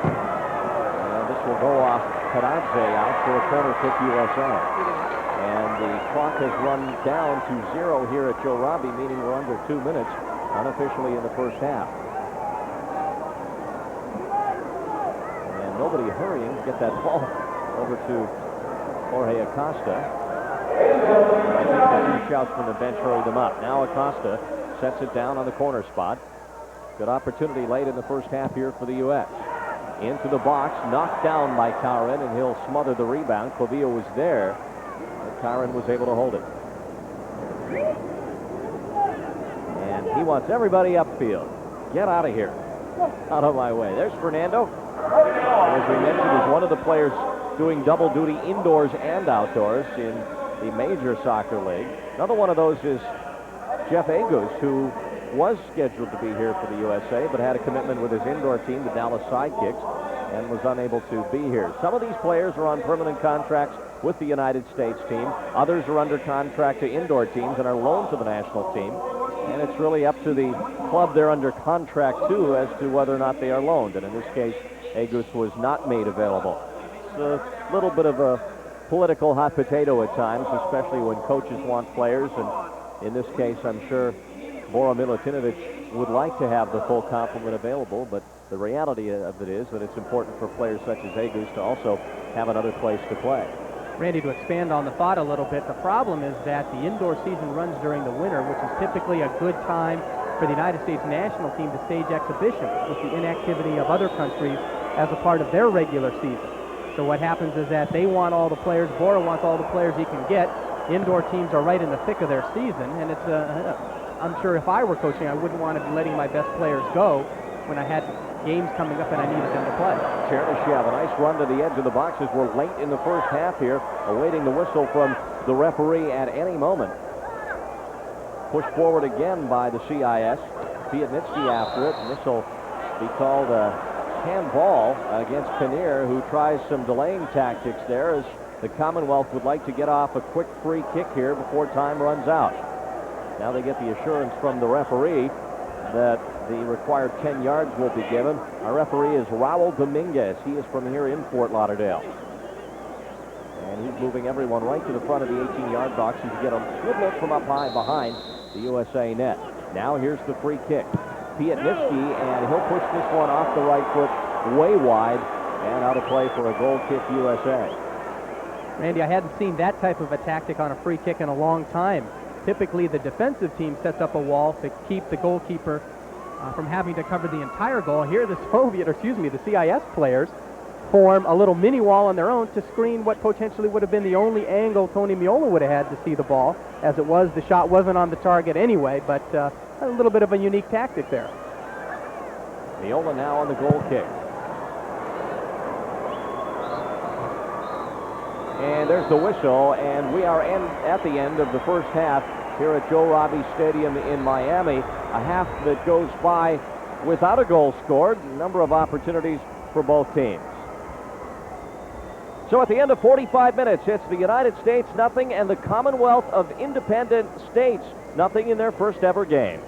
Speaker 1: And this will go off Karadze out for a corner kick USA. And the clock has run down to 0 here at Joe Robbie, meaning we're under 2 minutes unofficially in the first half. Nobody hurrying to get that ball over to Jorge Acosta. I think the 2 shouts from the bench hurried them up. Now Acosta sets it down on the corner spot. Good opportunity late in the first half here for the U.S. Into the box, knocked down by Karen, and he'll smother the rebound. Covilla was there, but Karen was able to hold it. And he wants everybody upfield. Get out of here. Out of my way. There's Fernando. As we mentioned, is one of the players doing double duty indoors and outdoors in the major soccer league. Another one of those is Jeff Agus, who was scheduled to be here for the USA, but had a commitment with his indoor team, the Dallas Sidekicks, and was unable to be here. Some of these players are on permanent contracts with the United States team. Others are under contract to indoor teams and are loaned to the national team. And it's really up to the club they're under contract to as to whether or not they are loaned. And in this case, Agus was not made available. It's a little bit of a political hot potato at times, especially when coaches want players. And in this case, I'm sure Bora Milutinovic would like to have the full complement available, but the reality of it is that it's important for players such as Agus to also have another place to play.
Speaker 3: Randy, to expand on the thought a little bit, the problem is that the indoor season runs during the winter, which is typically a good time for the United States national team to stage exhibitions with the inactivity of other countries as a part of their regular season. So what happens is that they want all the players, Bora wants all the players he can get. Indoor teams are right in the thick of their season, and it's I'm sure if I were coaching, I wouldn't want to be letting my best players go when I had games coming up and I needed them to play.
Speaker 1: Chernyshев, a nice run to the edge of the boxes. We're late in the first half here, awaiting the whistle from the referee at any moment. Pushed forward again by the CIS. Piatnitsky after it, and this will be called a handball against Paneer, who tries some delaying tactics there as the Commonwealth would like to get off a quick free kick here before time runs out. Now they get the assurance from the referee that the required 10 yards will be given. Our referee is Raul Dominguez. He is from here in Fort Lauderdale. And he's moving everyone right to the front of the 18-yard box. You can get a good look from up high behind the USA net. Now here's the free kick. Piatnitsky, and he'll push this one off the right foot way wide and out of play for a goal kick USA.
Speaker 3: Randy, I hadn't seen that type of a tactic on a free kick in a long time. Typically, the defensive team sets up a wall to keep the goalkeeper from having to cover the entire goal. Here, the CIS players form a little mini wall on their own to screen what potentially would have been the only angle Tony Meola would have had to see the ball. As it was, the shot wasn't on the target anyway, but a little bit of a unique tactic there.
Speaker 1: Meola now on the goal kick. And there's the whistle, and we are at the end of the first half here at Joe Robbie Stadium in Miami. A half that goes by without a goal scored. A number of opportunities for both teams. So at the end of 45 minutes, it's the United States nothing and the Commonwealth of Independent States nothing in their first ever game.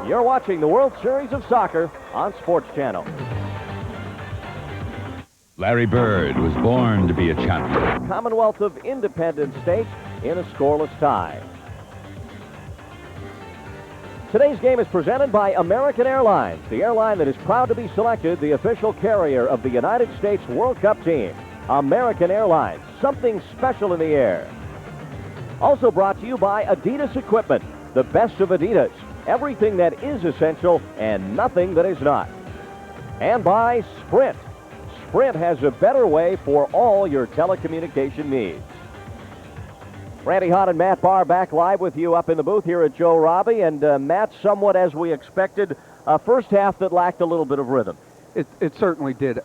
Speaker 1: You're watching the World Series of Soccer on Sports Channel.
Speaker 7: Larry Bird was born to be a champion.
Speaker 1: Commonwealth of Independent States in a scoreless tie. Today's game is presented by American Airlines, the airline that is proud to be selected the official carrier of the United States World Cup team. American Airlines, something special in the air. Also brought to you by Adidas Equipment, the best of Adidas. Everything that is essential and nothing that is not. And by Sprint. Sprint has a better way for all your telecommunication needs. Randy Hahn and Matt Barr back live with you up in the booth here at Joe Robbie. And Matt, somewhat as we expected, first half that lacked a little bit of rhythm.
Speaker 2: It certainly did.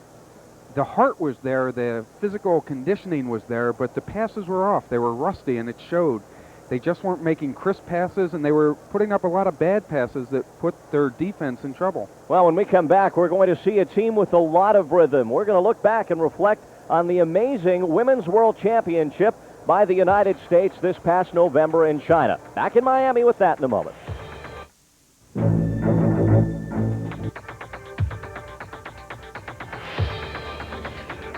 Speaker 2: The heart was there, the physical conditioning was there, but the passes were off. They were rusty, and it showed. They just weren't making crisp passes, and they were putting up a lot of bad passes that put their defense in trouble.
Speaker 1: Well, when we come back, we're going to see a team with a lot of rhythm. We're going to look back and reflect on the amazing Women's World Championship by the United States this past November in China. Back in Miami with that in a moment.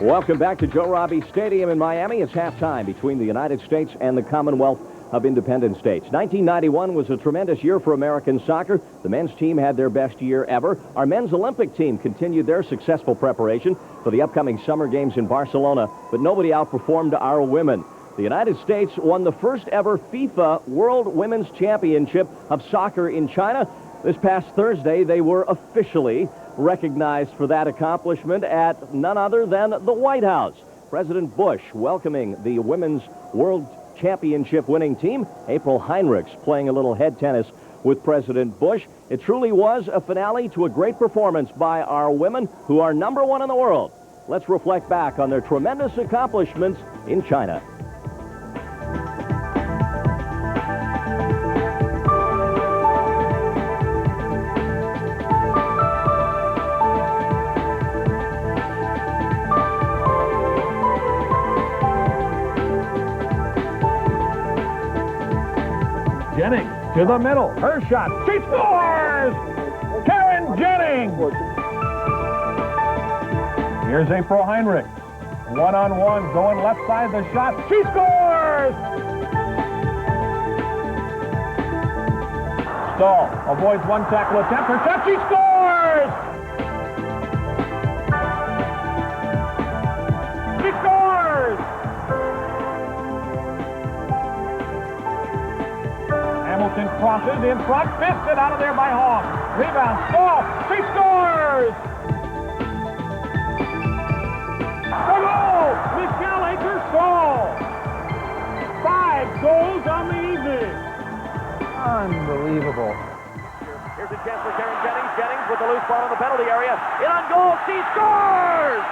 Speaker 1: Welcome back to Joe Robbie Stadium in Miami. It's halftime between the United States and the Commonwealth of Independent States. 1991 was a tremendous year for American soccer. The men's team had their best year ever. Our men's Olympic team continued their successful preparation for the upcoming Summer Games in Barcelona, but nobody outperformed our women. The United States won the first ever FIFA World Women's Championship of Soccer in China. This past Thursday, they were officially recognized for that accomplishment at none other than the White House. President Bush welcoming the Women's World Championship winning team. April Heinrichs playing a little head tennis with President Bush. It truly was a finale to a great performance by our women, who are #1 in the world. Let's reflect back on their tremendous accomplishments in China.
Speaker 8: Jennings to the middle. Her shot. She scores! Karen Jennings! Here's April Heinrich. One-on-one, going left side of the shot. She scores! Stahl avoids one tackle attempt. Her shot. She scores! She scores! Hamilton crosses in front, fisted out of there by Hawk. Rebound, Stahl, she scores! The goal! Michelle Akers-Stahl! 5 goals on the evening.
Speaker 2: Unbelievable.
Speaker 1: Here's a chance for Karen Jennings. Jennings with the loose ball in the penalty area. In on goal, she scores!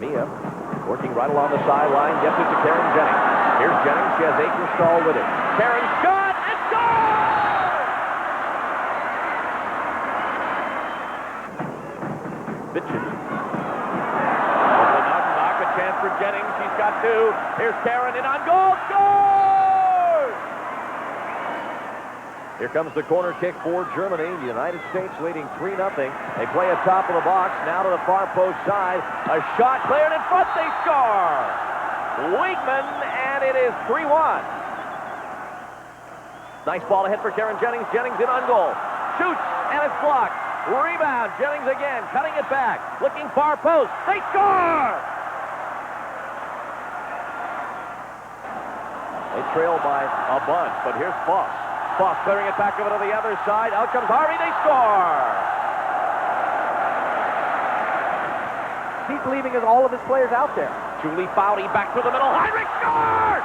Speaker 1: Mia working right along the sideline, gets it to Karen Jennings. Here's Jennings, she has Akers-Stahl with it. Karen shot, and goal! Bitches. Knock, a chance for Jennings, she's got 2. Here's Karen, in on goal, scores! Here comes the corner kick for Germany. The United States leading 3-0. They play at top of the box, now to the far post side. A shot cleared in front, they score! Weightman, and it is 3-1. Nice ball ahead for Karen Jennings. Jennings in on goal. Shoots, and it's blocked. Rebound, Jennings again, cutting it back. Looking far post. They score! They trail by a bunch, but here's Foss. Foss clearing it back over to the other side. Out comes Harvey. They score!
Speaker 3: He's leaving all of his players out there.
Speaker 1: Julie Foudy back through the middle. Heinrich scores!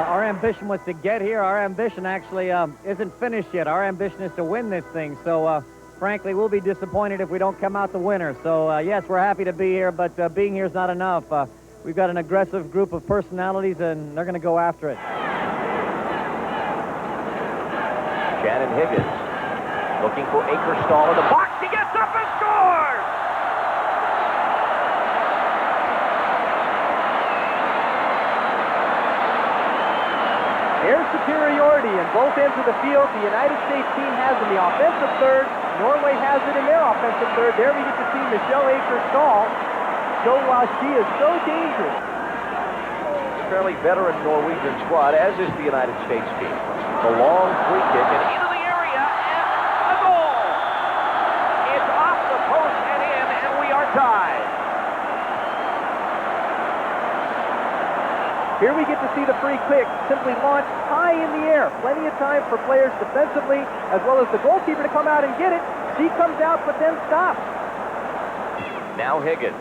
Speaker 9: Our ambition was to get here. Our ambition actually isn't finished yet. Our ambition is to win this thing. So, frankly, we'll be disappointed if we don't come out the winner. So, yes, we're happy to be here, but being here is not enough. We've got an aggressive group of personalities, and they're going to go after it.
Speaker 1: Shannon Higgins looking for Akerstall in the box. He gets up and scores!
Speaker 3: There's superiority in both ends of the field. The United States team has in the offensive third. Norway has it in their offensive third. There we get to see Michelle Akerstall show why she is so dangerous.
Speaker 1: Fairly veteran Norwegian squad, as is the United States team. The long free kick and into the area and a goal. It's off the post and in, and we are tied.
Speaker 3: Here we get to see the free kick simply launched high in the air. Plenty of time for players defensively as well as the goalkeeper to come out and get it. She comes out but then stops.
Speaker 1: Now Higgins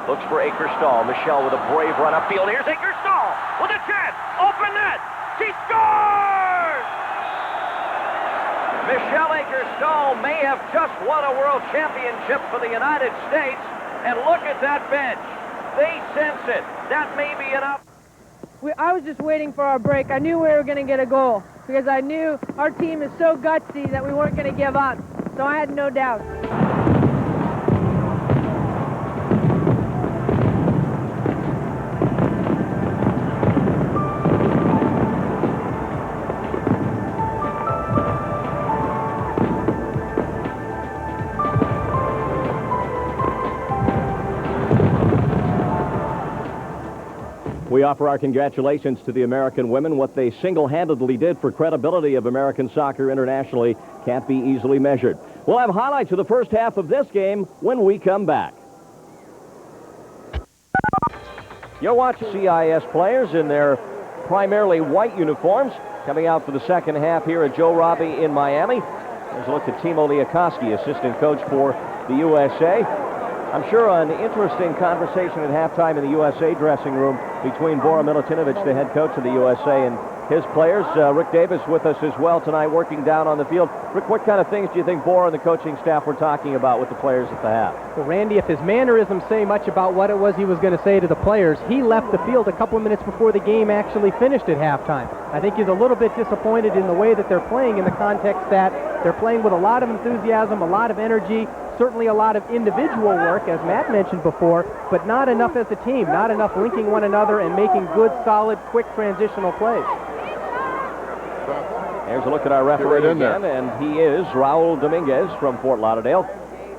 Speaker 1: looks for Akerstall. Michelle with a brave run upfield. Here's Akerstall with a chance. Open net. She scores! Michelle Akerstall may have just won a world championship for the United States. And look at that bench. They sense it. That may be enough.
Speaker 10: I was just waiting for our break. I knew we were going to get a goal because I knew our team is so gutsy that we weren't going to give up. So I had no doubt.
Speaker 1: We offer our congratulations to the American women. What they single-handedly did for credibility of American soccer internationally can't be easily measured. We'll have highlights of the first half of this game when we come back. You'll watch CIS players in their primarily white uniforms coming out for the second half here at Joe Robbie in Miami. There's a look at Timo Liakoski, assistant coach for the USA. I'm sure an interesting conversation at halftime in the USA dressing room between Bora Milutinovic, the head coach of the USA, and his players. Rick Davis with us as well tonight, working down on the field. Rick, what kind of things do you think Bora and the coaching staff were talking about with the players at the half?
Speaker 3: Well, Randy, if his mannerisms say much about what it was he was going to say to the players, he left the field a couple of minutes before the game actually finished at halftime. I think he's a little bit disappointed in the way that they're playing, in the context that they're playing with a lot of enthusiasm, a lot of energy, certainly a lot of individual work, as Matt mentioned before, but not enough as a team, not enough linking one another and making good, solid, quick transitional plays.
Speaker 1: There's a look at our referee again, and he is Raul Dominguez from Fort Lauderdale.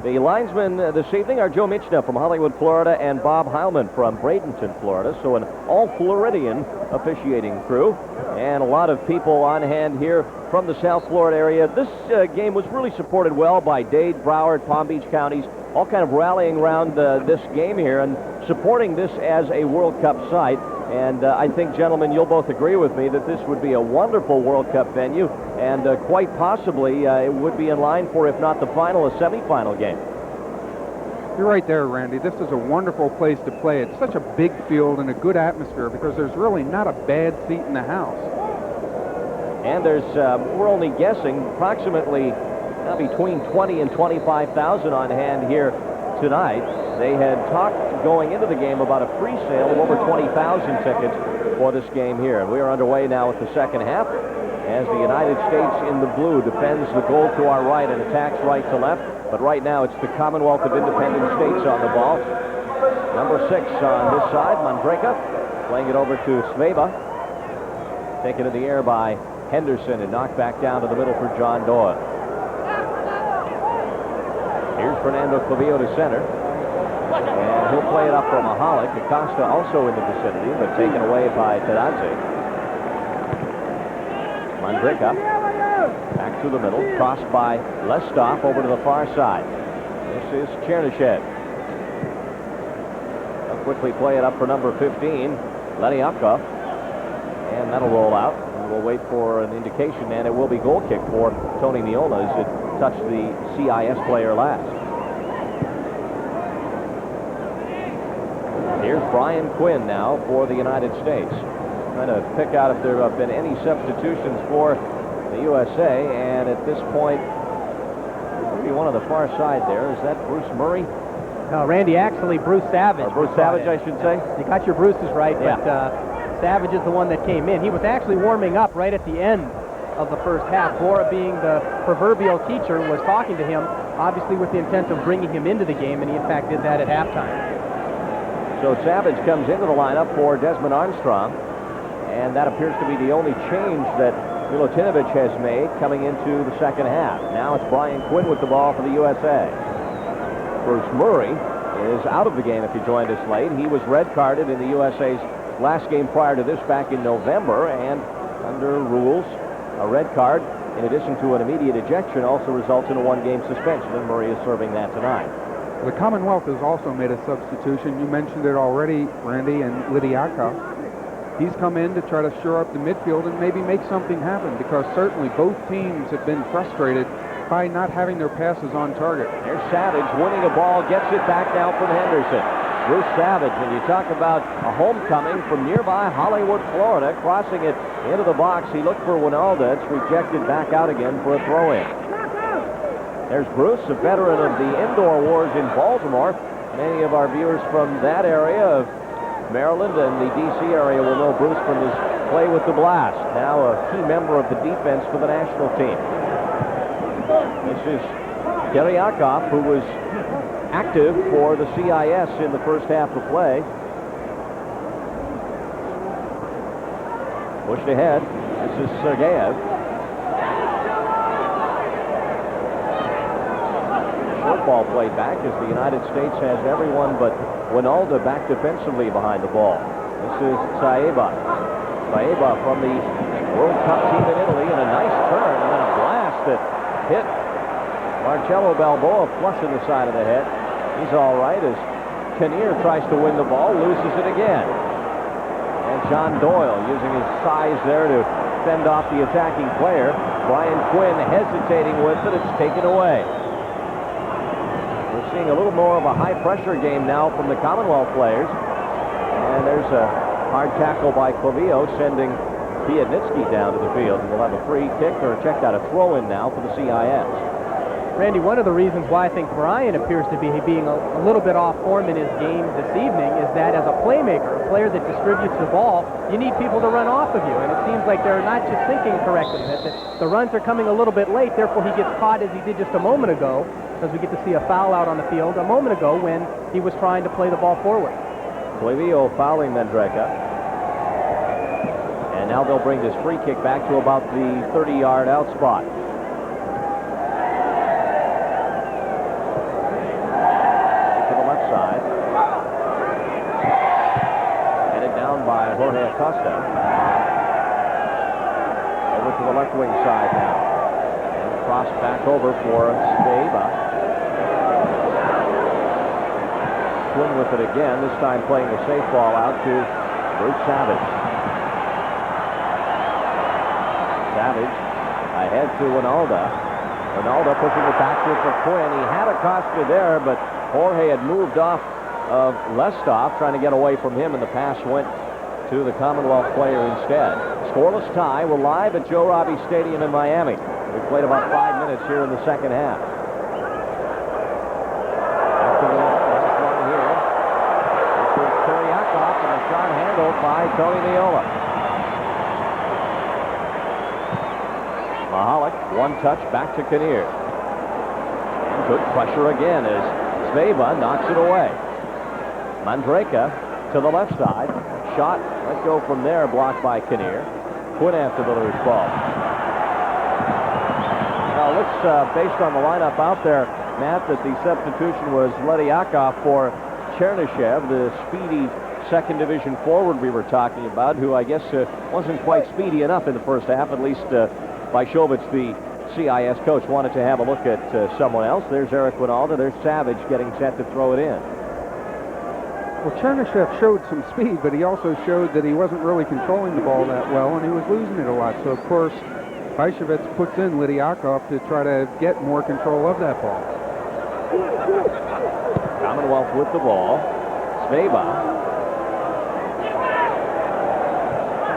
Speaker 1: The linesmen this evening are Joe Michna from Hollywood, Florida, and Bob Heilman from Bradenton, Florida. So an all-Floridian officiating crew, and a lot of people on hand here from the South Florida area. This game was really supported well by Dade, Broward, Palm Beach counties, all kind of rallying around this game here and supporting this as a World Cup site. And I think, gentlemen, you'll both agree with me that this would be a wonderful World Cup venue, and quite possibly it would be in line for, if not the final, a semifinal game.
Speaker 2: You're right there, Randy. This is a wonderful place to play. It's such a big field and a good atmosphere because there's really not a bad seat in the house.
Speaker 1: And there's, we're only guessing, approximately between 20 and 25,000 on hand here tonight. They had talked going into the game about a free sale of over 20,000 tickets for this game here. And we are underway now with the second half as the United States in the blue defends the goal to our right and attacks right to left. But right now it's the Commonwealth of Independent States on the ball. Number 6 on this side, Mandreka, playing it over to Sveba. Taken in the air by Henderson and knocked back down to the middle for John Doyle. Here's Fernando Clavillo to center. And he'll play it up for Mahalik. Acosta also in the vicinity, but taken away by Tadadze. Mandreka back through the middle, crossed by Lestov over to the far side. This is Chernyshev. They'll quickly play it up for number 15, Lediakov. And that'll roll out. And we'll wait for an indication, and it will be goal kick for Tony Meola as it touched the CIS player last. Here's Brian Quinn now for the United States. Trying to pick out if there have been any substitutions for the USA, and at this point, maybe one on the far side there. Is that Bruce Murray?
Speaker 3: No, Randy, actually Bruce Savage.
Speaker 1: Or Bruce Savage, I should say.
Speaker 3: You got your Bruces right,
Speaker 1: Yeah.
Speaker 3: but Savage is the one that came in. He was actually warming up right at the end of the first half. Bora, being the proverbial teacher, was talking to him, obviously with the intent of bringing him into the game, and he in fact did that at halftime.
Speaker 1: So Savage comes into the lineup for Desmond Armstrong, and that appears to be the only change that Milutinovic has made coming into the second half. Now it's Brian Quinn with the ball for the USA. Bruce Murray is out of the game if you joined us late. He was red carded in the USA's last game prior to this back in November, and under rules, a red card, in addition to an immediate ejection, also results in a one-game suspension, and Murray is serving that tonight.
Speaker 2: The Commonwealth has also made a substitution. You mentioned it already, Randy, and Lediakov. He's come in to try to shore up the midfield and maybe make something happen, because certainly both teams have been frustrated by not having their passes on target.
Speaker 1: Here's Savage winning a ball, gets it back now from Henderson. Bruce Savage, and you talk about a homecoming from nearby Hollywood, Florida, crossing it into the box. He looked for Winalda. It's rejected back out again for a throw-in. There's Bruce, a veteran of the indoor wars in Baltimore. Many of our viewers from that area of Maryland and the D.C. area will know Bruce from his play with the Blast, now a key member of the defense for the national team. This is Lediakov, who was active for the CIS in the first half of play. Pushed ahead. This is Sergeyev. Short ball played back as the United States has everyone but Winalda back defensively behind the ball. This is Saeba. Saeba from the World Cup team in Italy, and a nice turn, and then a blast that hit Marcello Balboa flush in the side of the head. He's all right as Kinnear tries to win the ball, loses it again. And John Doyle using his size there to fend off the attacking player. Brian Quinn hesitating with it. It's taken away. We're seeing a little more of a high-pressure game now from the Commonwealth players. And there's a hard tackle by Clavio, sending Piatnitsky down to the field. And we'll have a free kick or a checked out, a throw-in now for the CIS.
Speaker 3: Randy, one of the reasons why I think Brian appears to be being a little bit off form in his game this evening is that as a playmaker, a player that distributes the ball, you need people to run off of you. And it seems like they're not just thinking correctly, that the runs are coming a little bit late, therefore he gets caught as he did just a moment ago, as we get to see a foul out on the field a moment ago when he was trying to play the ball forward.
Speaker 1: Clavio fouling Mendreka. And now they'll bring this free kick back to about the 30-yard out spot. By Jorge Acosta. Over to the left wing side now. And cross back over for Saeba. Swing with it again, this time playing the safe ball out to Bruce Savage. Savage ahead to Winalda. Winalda pushing it back to for Quinn. He had Acosta there, but Jorge had moved off of Lestov, trying to get away from him, and the pass went to the Commonwealth player instead. Scoreless tie. We're live at Joe Robbie Stadium in Miami. We've played about 5 minutes here in the second half. After the last one here, this is Lediakov, and a shot handled by Tony Meola. Mahalik, one touch back to Kinnear. And good pressure again as Saeba knocks it away. Mandreka to the left side. Shot, let go from there, blocked by Kinnear. Quinn after the loose ball. Now, looks, based on the lineup out there, Matt, that the substitution was Lediakov for Chernyshev, the speedy second division forward we were talking about, who I guess wasn't quite speedy enough in the first half, at least Bajsovich, the CIS coach, wanted to have a look at someone else. There's Eric Winalda. There's Savage getting set to throw it in.
Speaker 2: Well, Chernyshев showed some speed, but he also showed that he wasn't really controlling the ball that well, and he was losing it a lot. So, of course, Vaishevitz puts in Lidiakov to try to get more control of that ball.
Speaker 1: Commonwealth with the ball. Sveba.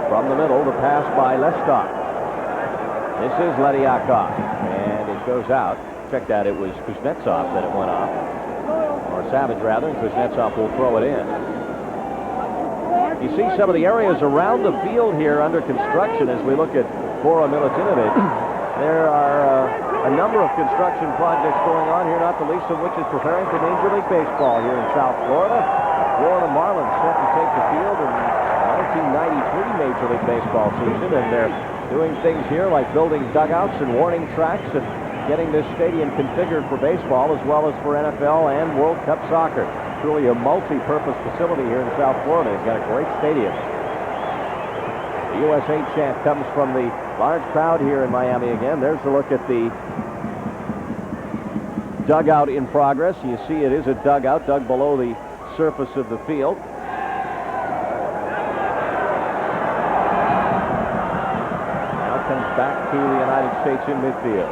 Speaker 1: From the middle, the pass by Lestov. This is Lidiakov, and it goes out. Check that, it was Kuznetsov that it went off. Or Savage, rather, and Kuznetsov will throw it in. You see some of the areas around the field here under construction as we look at Bora Milutinovic. There are a number of construction projects going on here, not the least of which is preparing for Major League Baseball here in South Florida. Florida Marlins set to take the field in 1993 Major League Baseball season, and they're doing things here like building dugouts and warning tracks and getting this stadium configured for baseball as well as for NFL and World Cup soccer. Truly a multi-purpose facility here in South Florida. It's got a great stadium. The USA chant comes from the large crowd here in Miami again. There's a look at the dugout in progress. You see it is a dugout dug below the surface of the field. Now comes back to the United States in midfield.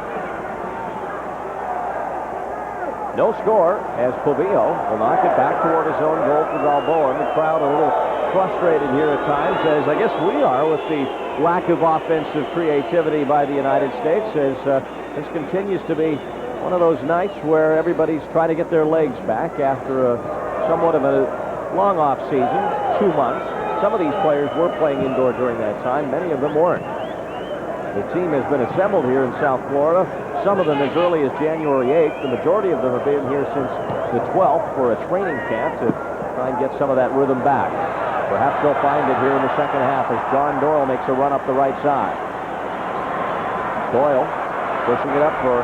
Speaker 1: No score as Pavio will knock it back toward his own goal for Balboa. And the crowd a little frustrated here at times, as I guess we are, with the lack of offensive creativity by the United States, as this continues to be one of those nights where everybody's trying to get their legs back after somewhat of a long off season, 2 months. Some of these players were playing indoor during that time. Many of them weren't. The team has been assembled here in South Florida, some of them as early as January 8th. The majority of them have been here since the 12th for a training camp to try and get some of that rhythm back. Perhaps they'll find it here in the second half as John Doyle makes a run up the right side. Doyle pushing it up for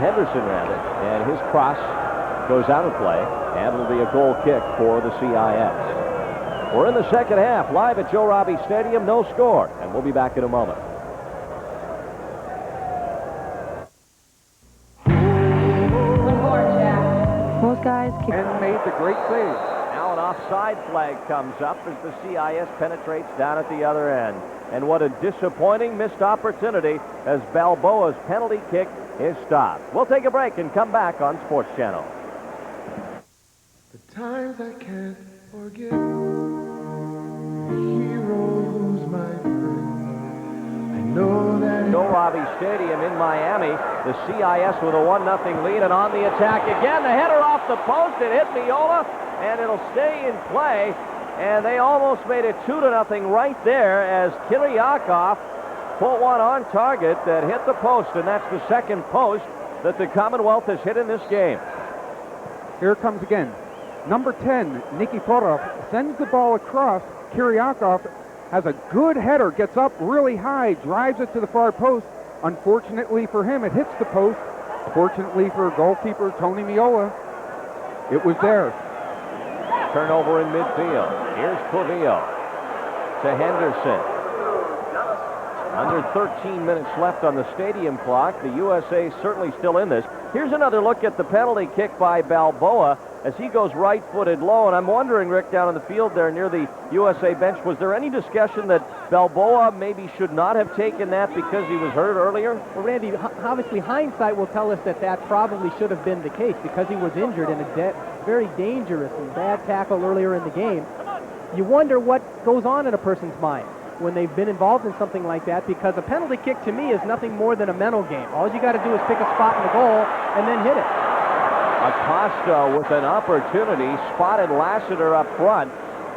Speaker 1: Henderson, rather, and his cross goes out of play, and it'll be a goal kick for the CIS. We're in the second half, live at Joe Robbie Stadium, no score, and we'll be back in a moment.
Speaker 5: Most guys kick.
Speaker 2: And made the great save.
Speaker 1: Now an offside flag comes up as the CIS penetrates down at the other end. And what a disappointing missed opportunity as Balboa's penalty kick is stopped. We'll take a break and come back on Sports Channel.
Speaker 6: The times I can't forget. Heroes, my friend. I know that.
Speaker 1: Joe Robbie Stadium in Miami. The CIS with a 1-0 lead, and on the attack again. The header off the post. It hit Miola, and it'll stay in play. And they almost made it 2-0 right there as Kiryakov put one on target that hit the post, and that's the second post that the Commonwealth has hit in this game.
Speaker 2: Here it comes again. Number 10, Nikiforov, sends the ball across. Kiryakov has a good header, gets up really high, drives it to the far post. Unfortunately for him, it hits the post. Fortunately for goalkeeper Tony Miola, it was there.
Speaker 1: Turnover in midfield. Here's Pavio to Henderson. Under 13 minutes left on the stadium clock. The USA certainly still in this. Here's another look at the penalty kick by Balboa as he goes right-footed low. And I'm wondering, Rick, down in the field there near the USA bench, was there any discussion that Balboa maybe should not have taken that because he was hurt earlier?
Speaker 3: Well, Randy, obviously hindsight will tell us that that probably should have been the case because he was injured in a very dangerous and bad tackle earlier in the game. You wonder what goes on in a person's mind when they've been involved in something like that, because a penalty kick to me is nothing more than a mental game. All you got to do is pick a spot in the goal and then hit it.
Speaker 1: Acosta with an opportunity spotted Lassiter up front,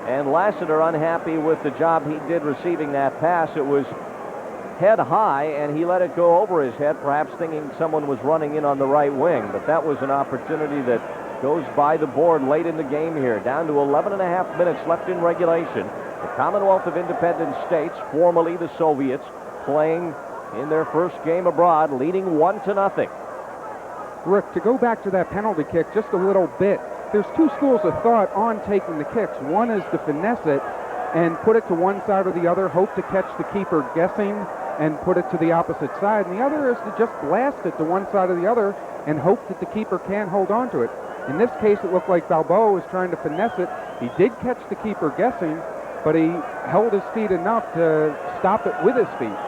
Speaker 1: and Lassiter unhappy with the job he did receiving that pass. It was head high, and he let it go over his head, perhaps thinking someone was running in on the right wing. But that was an opportunity that goes by the board late in the game here. Down to 11.5 minutes left in regulation. The Commonwealth of Independent States, formerly the Soviets, playing in their first game abroad, leading 1-0.
Speaker 2: Rick, to go back to that penalty kick just a little bit, there's two schools of thought on taking the kicks. One is to finesse it and put it to one side or the other, hope to catch the keeper guessing and put it to the opposite side. And the other is to just blast it to one side or the other and hope that the keeper can't hold on to it. In this case, it looked like Balboa was trying to finesse it. He did catch the keeper guessing, but he held his feet enough to stop it with his feet.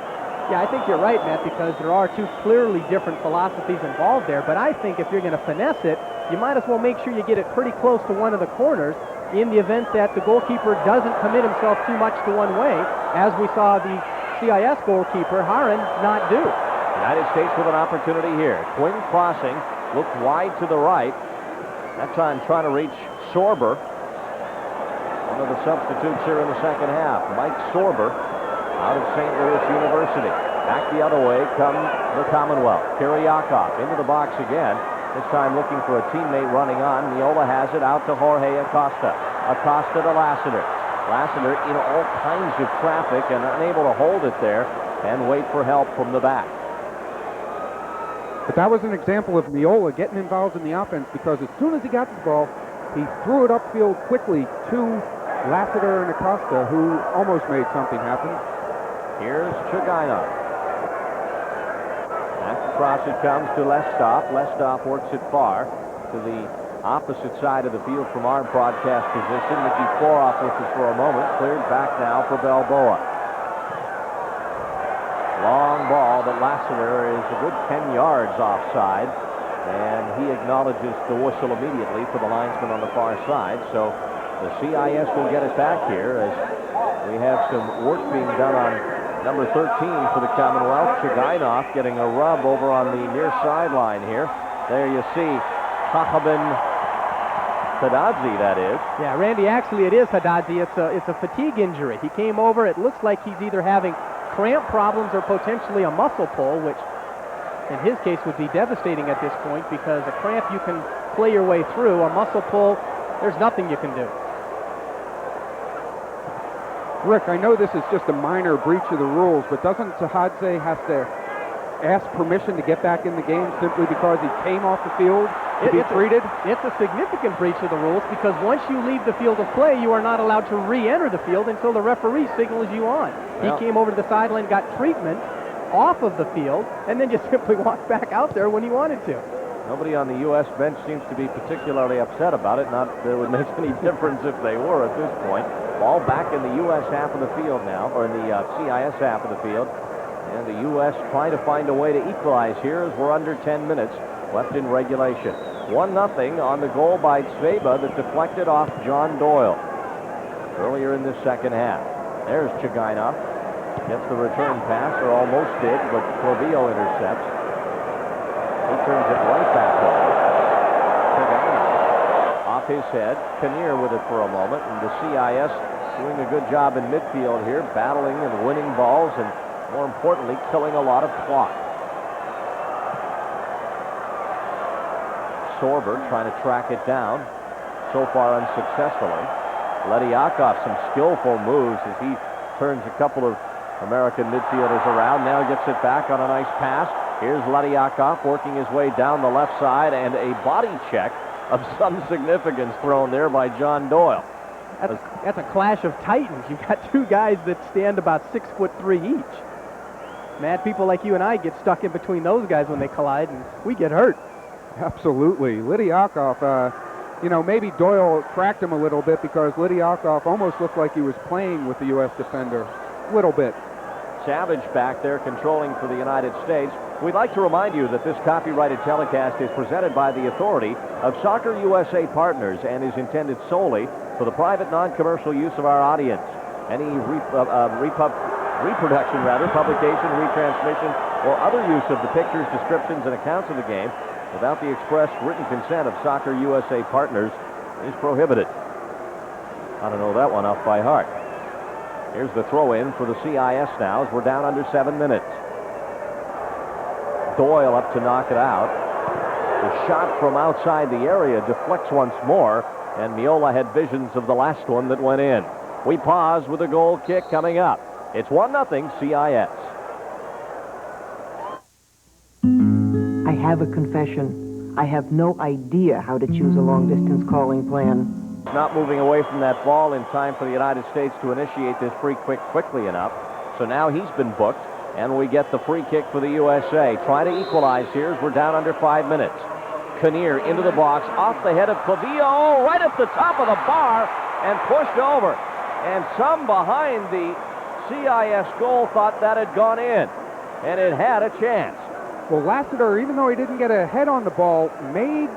Speaker 3: Yeah, I think you're right, Matt, because there are two clearly different philosophies involved there. But I think if you're going to finesse it, you might as well make sure you get it pretty close to one of the corners in the event that the goalkeeper doesn't commit himself too much to one way, as we saw the CIS goalkeeper, Haran, not do.
Speaker 1: United States with an opportunity here. Twin crossing, looked wide to the right. That time trying to reach Sorber. One of the substitutes here in the second half. Mike Sorber out of St. Louis University. Back the other way come the Commonwealth. Kiriakov into the box again. This time looking for a teammate running on. Miola has it out to Jorge Acosta. Acosta to Lassiter. Lassiter in all kinds of traffic and unable to hold it there and wait for help from the back.
Speaker 2: But that was an example of Miola getting involved in the offense, because as soon as he got the ball, he threw it upfield quickly to Lassiter and Acosta, who almost made something happen.
Speaker 1: Here's Chagainov. Back across it comes to Lestov. Lestov works it far to the opposite side of the field from our broadcast position. Mickey Koroff with us for a moment. Cleared back now for Balboa. Long ball, but Lassiter is a good 10 yards offside, and he acknowledges the whistle immediately for the linesman on the far side. So the CIS will get us back here as we have some work being done on number 13 for the Commonwealth. Chagainov getting a rub over on the near sideline here. There you see Chachabin Hadadzi, that is.
Speaker 3: Yeah, Randy, actually it is Hadadzi. It's a fatigue injury. He came over. It looks like he's either having cramp problems or potentially a muscle pull, which in his case would be devastating at this point, because a cramp you can play your way through. A muscle pull, there's nothing you can do.
Speaker 2: Rick, I know this is just a minor breach of the rules, but doesn't Hadadzi have to ask permission to get back in the game simply because he came off the field to be treated?
Speaker 3: It's a significant breach of the rules, because once you leave the field of play, you are not allowed to re-enter the field until the referee signals you on.
Speaker 1: Well,
Speaker 3: he came over to the sideline, got treatment off of the field, and then just simply walked back out there when he wanted to.
Speaker 1: Nobody on the U.S. bench seems to be particularly upset about it. Not that it would make any difference if they were at this point. Ball back in the U.S. half of the field now, or in the CIS half of the field. And the U.S. trying to find a way to equalize here as we're under 10 minutes left in regulation. 1-0 on the goal by Sveba that deflected off John Doyle earlier in the second half. There's Chagainov. Gets the return pass, or almost did, but Clovillo intercepts. He turns it right back over. Chagainov off his head. Kinnear with it for a moment, and the CIS doing a good job in midfield here, battling and winning balls, and more importantly, killing a lot of clock. Sorber trying to track it down, so far unsuccessfully. Lediakov, some skillful moves as he turns a couple of American midfielders around. Now gets it back on a nice pass. Here's Lediakov working his way down the left side, and a body check of some significance thrown there by John Doyle.
Speaker 3: That's a clash of titans. You've got two guys that stand about 6'3" each. Mad people like you and I get stuck in between those guys when they collide, and we get hurt.
Speaker 2: Absolutely. Lediakov, maybe Doyle cracked him a little bit, because Lediakov almost looked like he was playing with the U.S. defender. A little bit.
Speaker 1: Savage back there controlling for the United States. We'd like to remind you that this copyrighted telecast is presented by the authority of Soccer USA Partners and is intended solely for the private, non-commercial use of our audience. Any reproduction, publication, retransmission, or other use of the pictures, descriptions, and accounts of the game without the express written consent of Soccer USA Partners is prohibited. I don't know that one off by heart. Here's the throw-in for the CIS now as we're down under 7 minutes. Doyle up to knock it out. The shot from outside the area deflects once more, and Miola had visions of the last one that went in. We pause with a goal kick coming up. It's 1-0 CIS.
Speaker 11: I have a confession. I have no idea how to choose a long-distance calling plan.
Speaker 1: Not moving away from that ball in time for the United States to initiate this free kick quickly enough. So now he's been booked, and we get the free kick for the USA. Try to equalize here as we're down under 5 minutes. Kinnear into the box, off the head of Clavillo, right at the top of the bar, and pushed over. And some behind the CIS goal thought that had gone in, and it had a chance.
Speaker 2: Well, Lassiter, even though he didn't get a head on the ball, made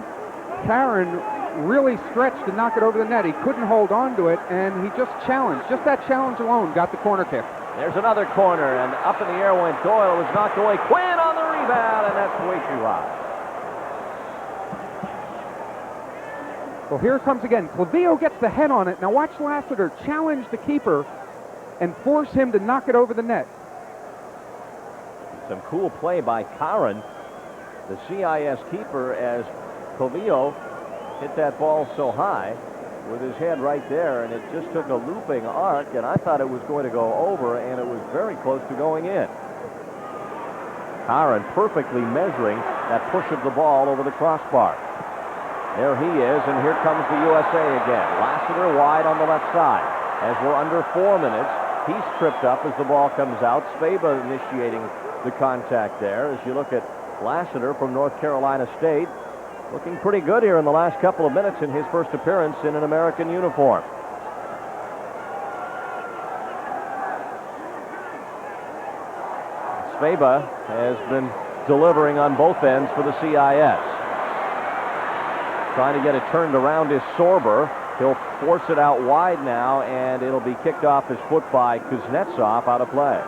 Speaker 2: Karen really stretch to knock it over the net. He couldn't hold on to it, and he just challenged. Just that challenge alone got the corner kick.
Speaker 1: There's another corner, and up in the air went Doyle. It was knocked away. Quinn on the rebound, and that's way too high.
Speaker 2: Well, here it comes again. Clavillo gets the head on it. Now watch Lassiter challenge the keeper and force him to knock it over the net.
Speaker 1: Some cool play by Karen, the CIS keeper, as Clavillo hit that ball so high with his head right there, and it just took a looping arc, and I thought it was going to go over, and it was very close to going in. Karen perfectly measuring that push of the ball over the crossbar. There he is, and here comes the USA again. Lassiter wide on the left side. As we're under 4 minutes, he's tripped up as the ball comes out. Spaba initiating the contact there. As you look at Lassiter from North Carolina State, looking pretty good here in the last couple of minutes in his first appearance in an American uniform. Spaba has been delivering on both ends for the CIS. Trying to get it turned around is Sorber. He'll force it out wide now, and it'll be kicked off his foot by Kuznetsov, out of play.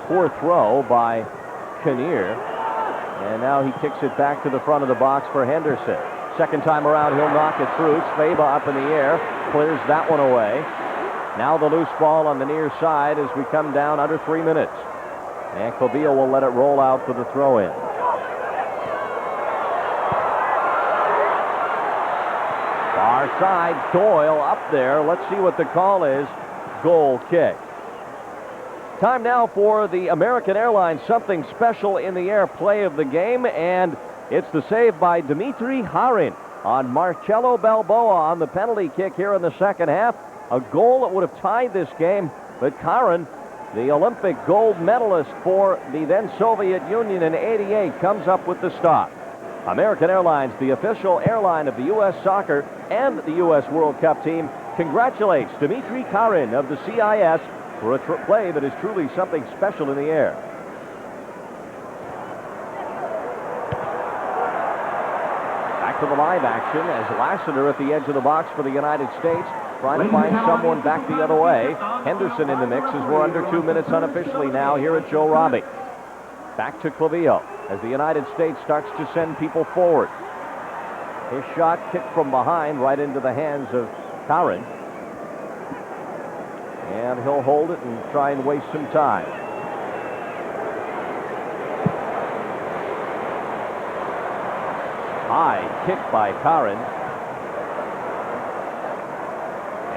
Speaker 1: Poor throw by Kinnear, and now he kicks it back to the front of the box for Henderson. Second time around, he'll knock it through. Spaba up in the air, clears that one away. Now the loose ball on the near side as we come down under 3 minutes. And Clavillo will let it roll out for the throw-in. Far side, Doyle up there. Let's see what the call is. Goal kick. Time now for the American Airlines Something Special in the Air play of the game, and it's the save by Dmitry Harin on Marcelo Balboa on the penalty kick here in the second half. A goal that would have tied this game, but Karin, the Olympic gold medalist for the then Soviet Union in '88, comes up with the stop. American Airlines, the official airline of the U.S. Soccer and the U.S. World Cup team, congratulates Dmitry Karin of the CIS for a play that is truly something special in the air. Back to the live action as Lassiter at the edge of the box for the United States, trying to find someone back the other way. Henderson in the mix as we're under 2 minutes unofficially now here at Joe Robbie. Back to Clavillo as the United States starts to send people forward. His shot kicked from behind right into the hands of Karin. And he'll hold it and try and waste some time. High kick by Karin.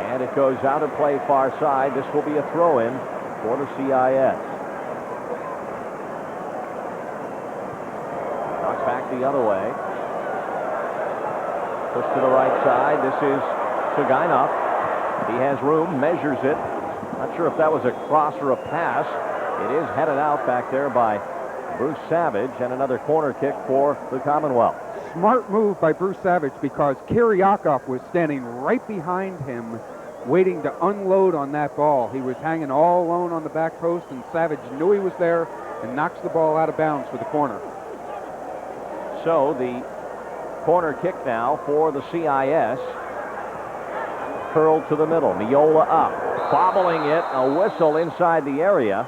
Speaker 1: And it goes out of play far side. This will be a throw-in for the CIS. Knocks back the other way. Push to the right side. This is Sugainov. He has room, measures it. Not sure if that was a cross or a pass. It is headed out back there by Bruce Savage, and another corner kick for the Commonwealth.
Speaker 2: Smart move by Bruce Savage, because Kiryakov was standing right behind him waiting to unload on that ball. He was hanging all alone on the back post, and Savage knew he was there and knocks the ball out of bounds for the corner.
Speaker 1: So the corner kick now for the CIS. Curled to the middle. Miola up. Bobbling it. A whistle inside the area.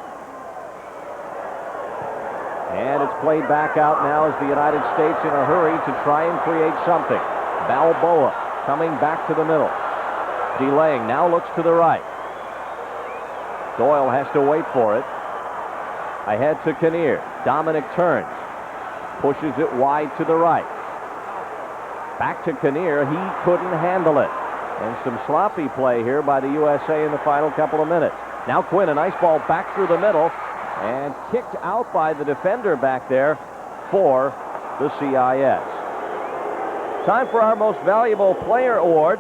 Speaker 1: And it's played back out now as the United States in a hurry to try and create something. Balboa coming back to the middle. Delaying, now looks to the right. Doyle has to wait for it. Ahead to Kinnear. Dominic turns. Pushes it wide to the right. Back to Kinnear. He couldn't handle it. And some sloppy play here by the USA in the final couple of minutes. Now Quinn, a nice ball back through the middle. And kicked out by the defender back there for the CIS. Time for our most valuable player award.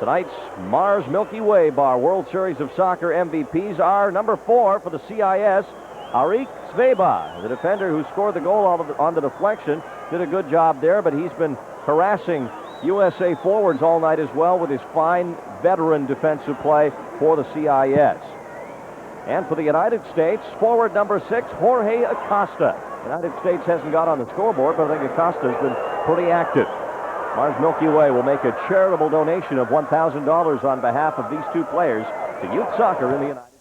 Speaker 1: Tonight's Mars Milky Way Bar World Series of Soccer MVPs are number 4 for the CIS, Arik Sveba, the defender who scored the goal on the deflection. Did a good job there, but he's been harassing USA forwards all night as well with his fine veteran defensive play for the CIS. And for the United States, forward number 6, Jorge Acosta. The United States hasn't got on the scoreboard, but I think Acosta's been pretty active. Mars Milky Way will make a charitable donation of $1,000 on behalf of these two players to youth soccer in the United States.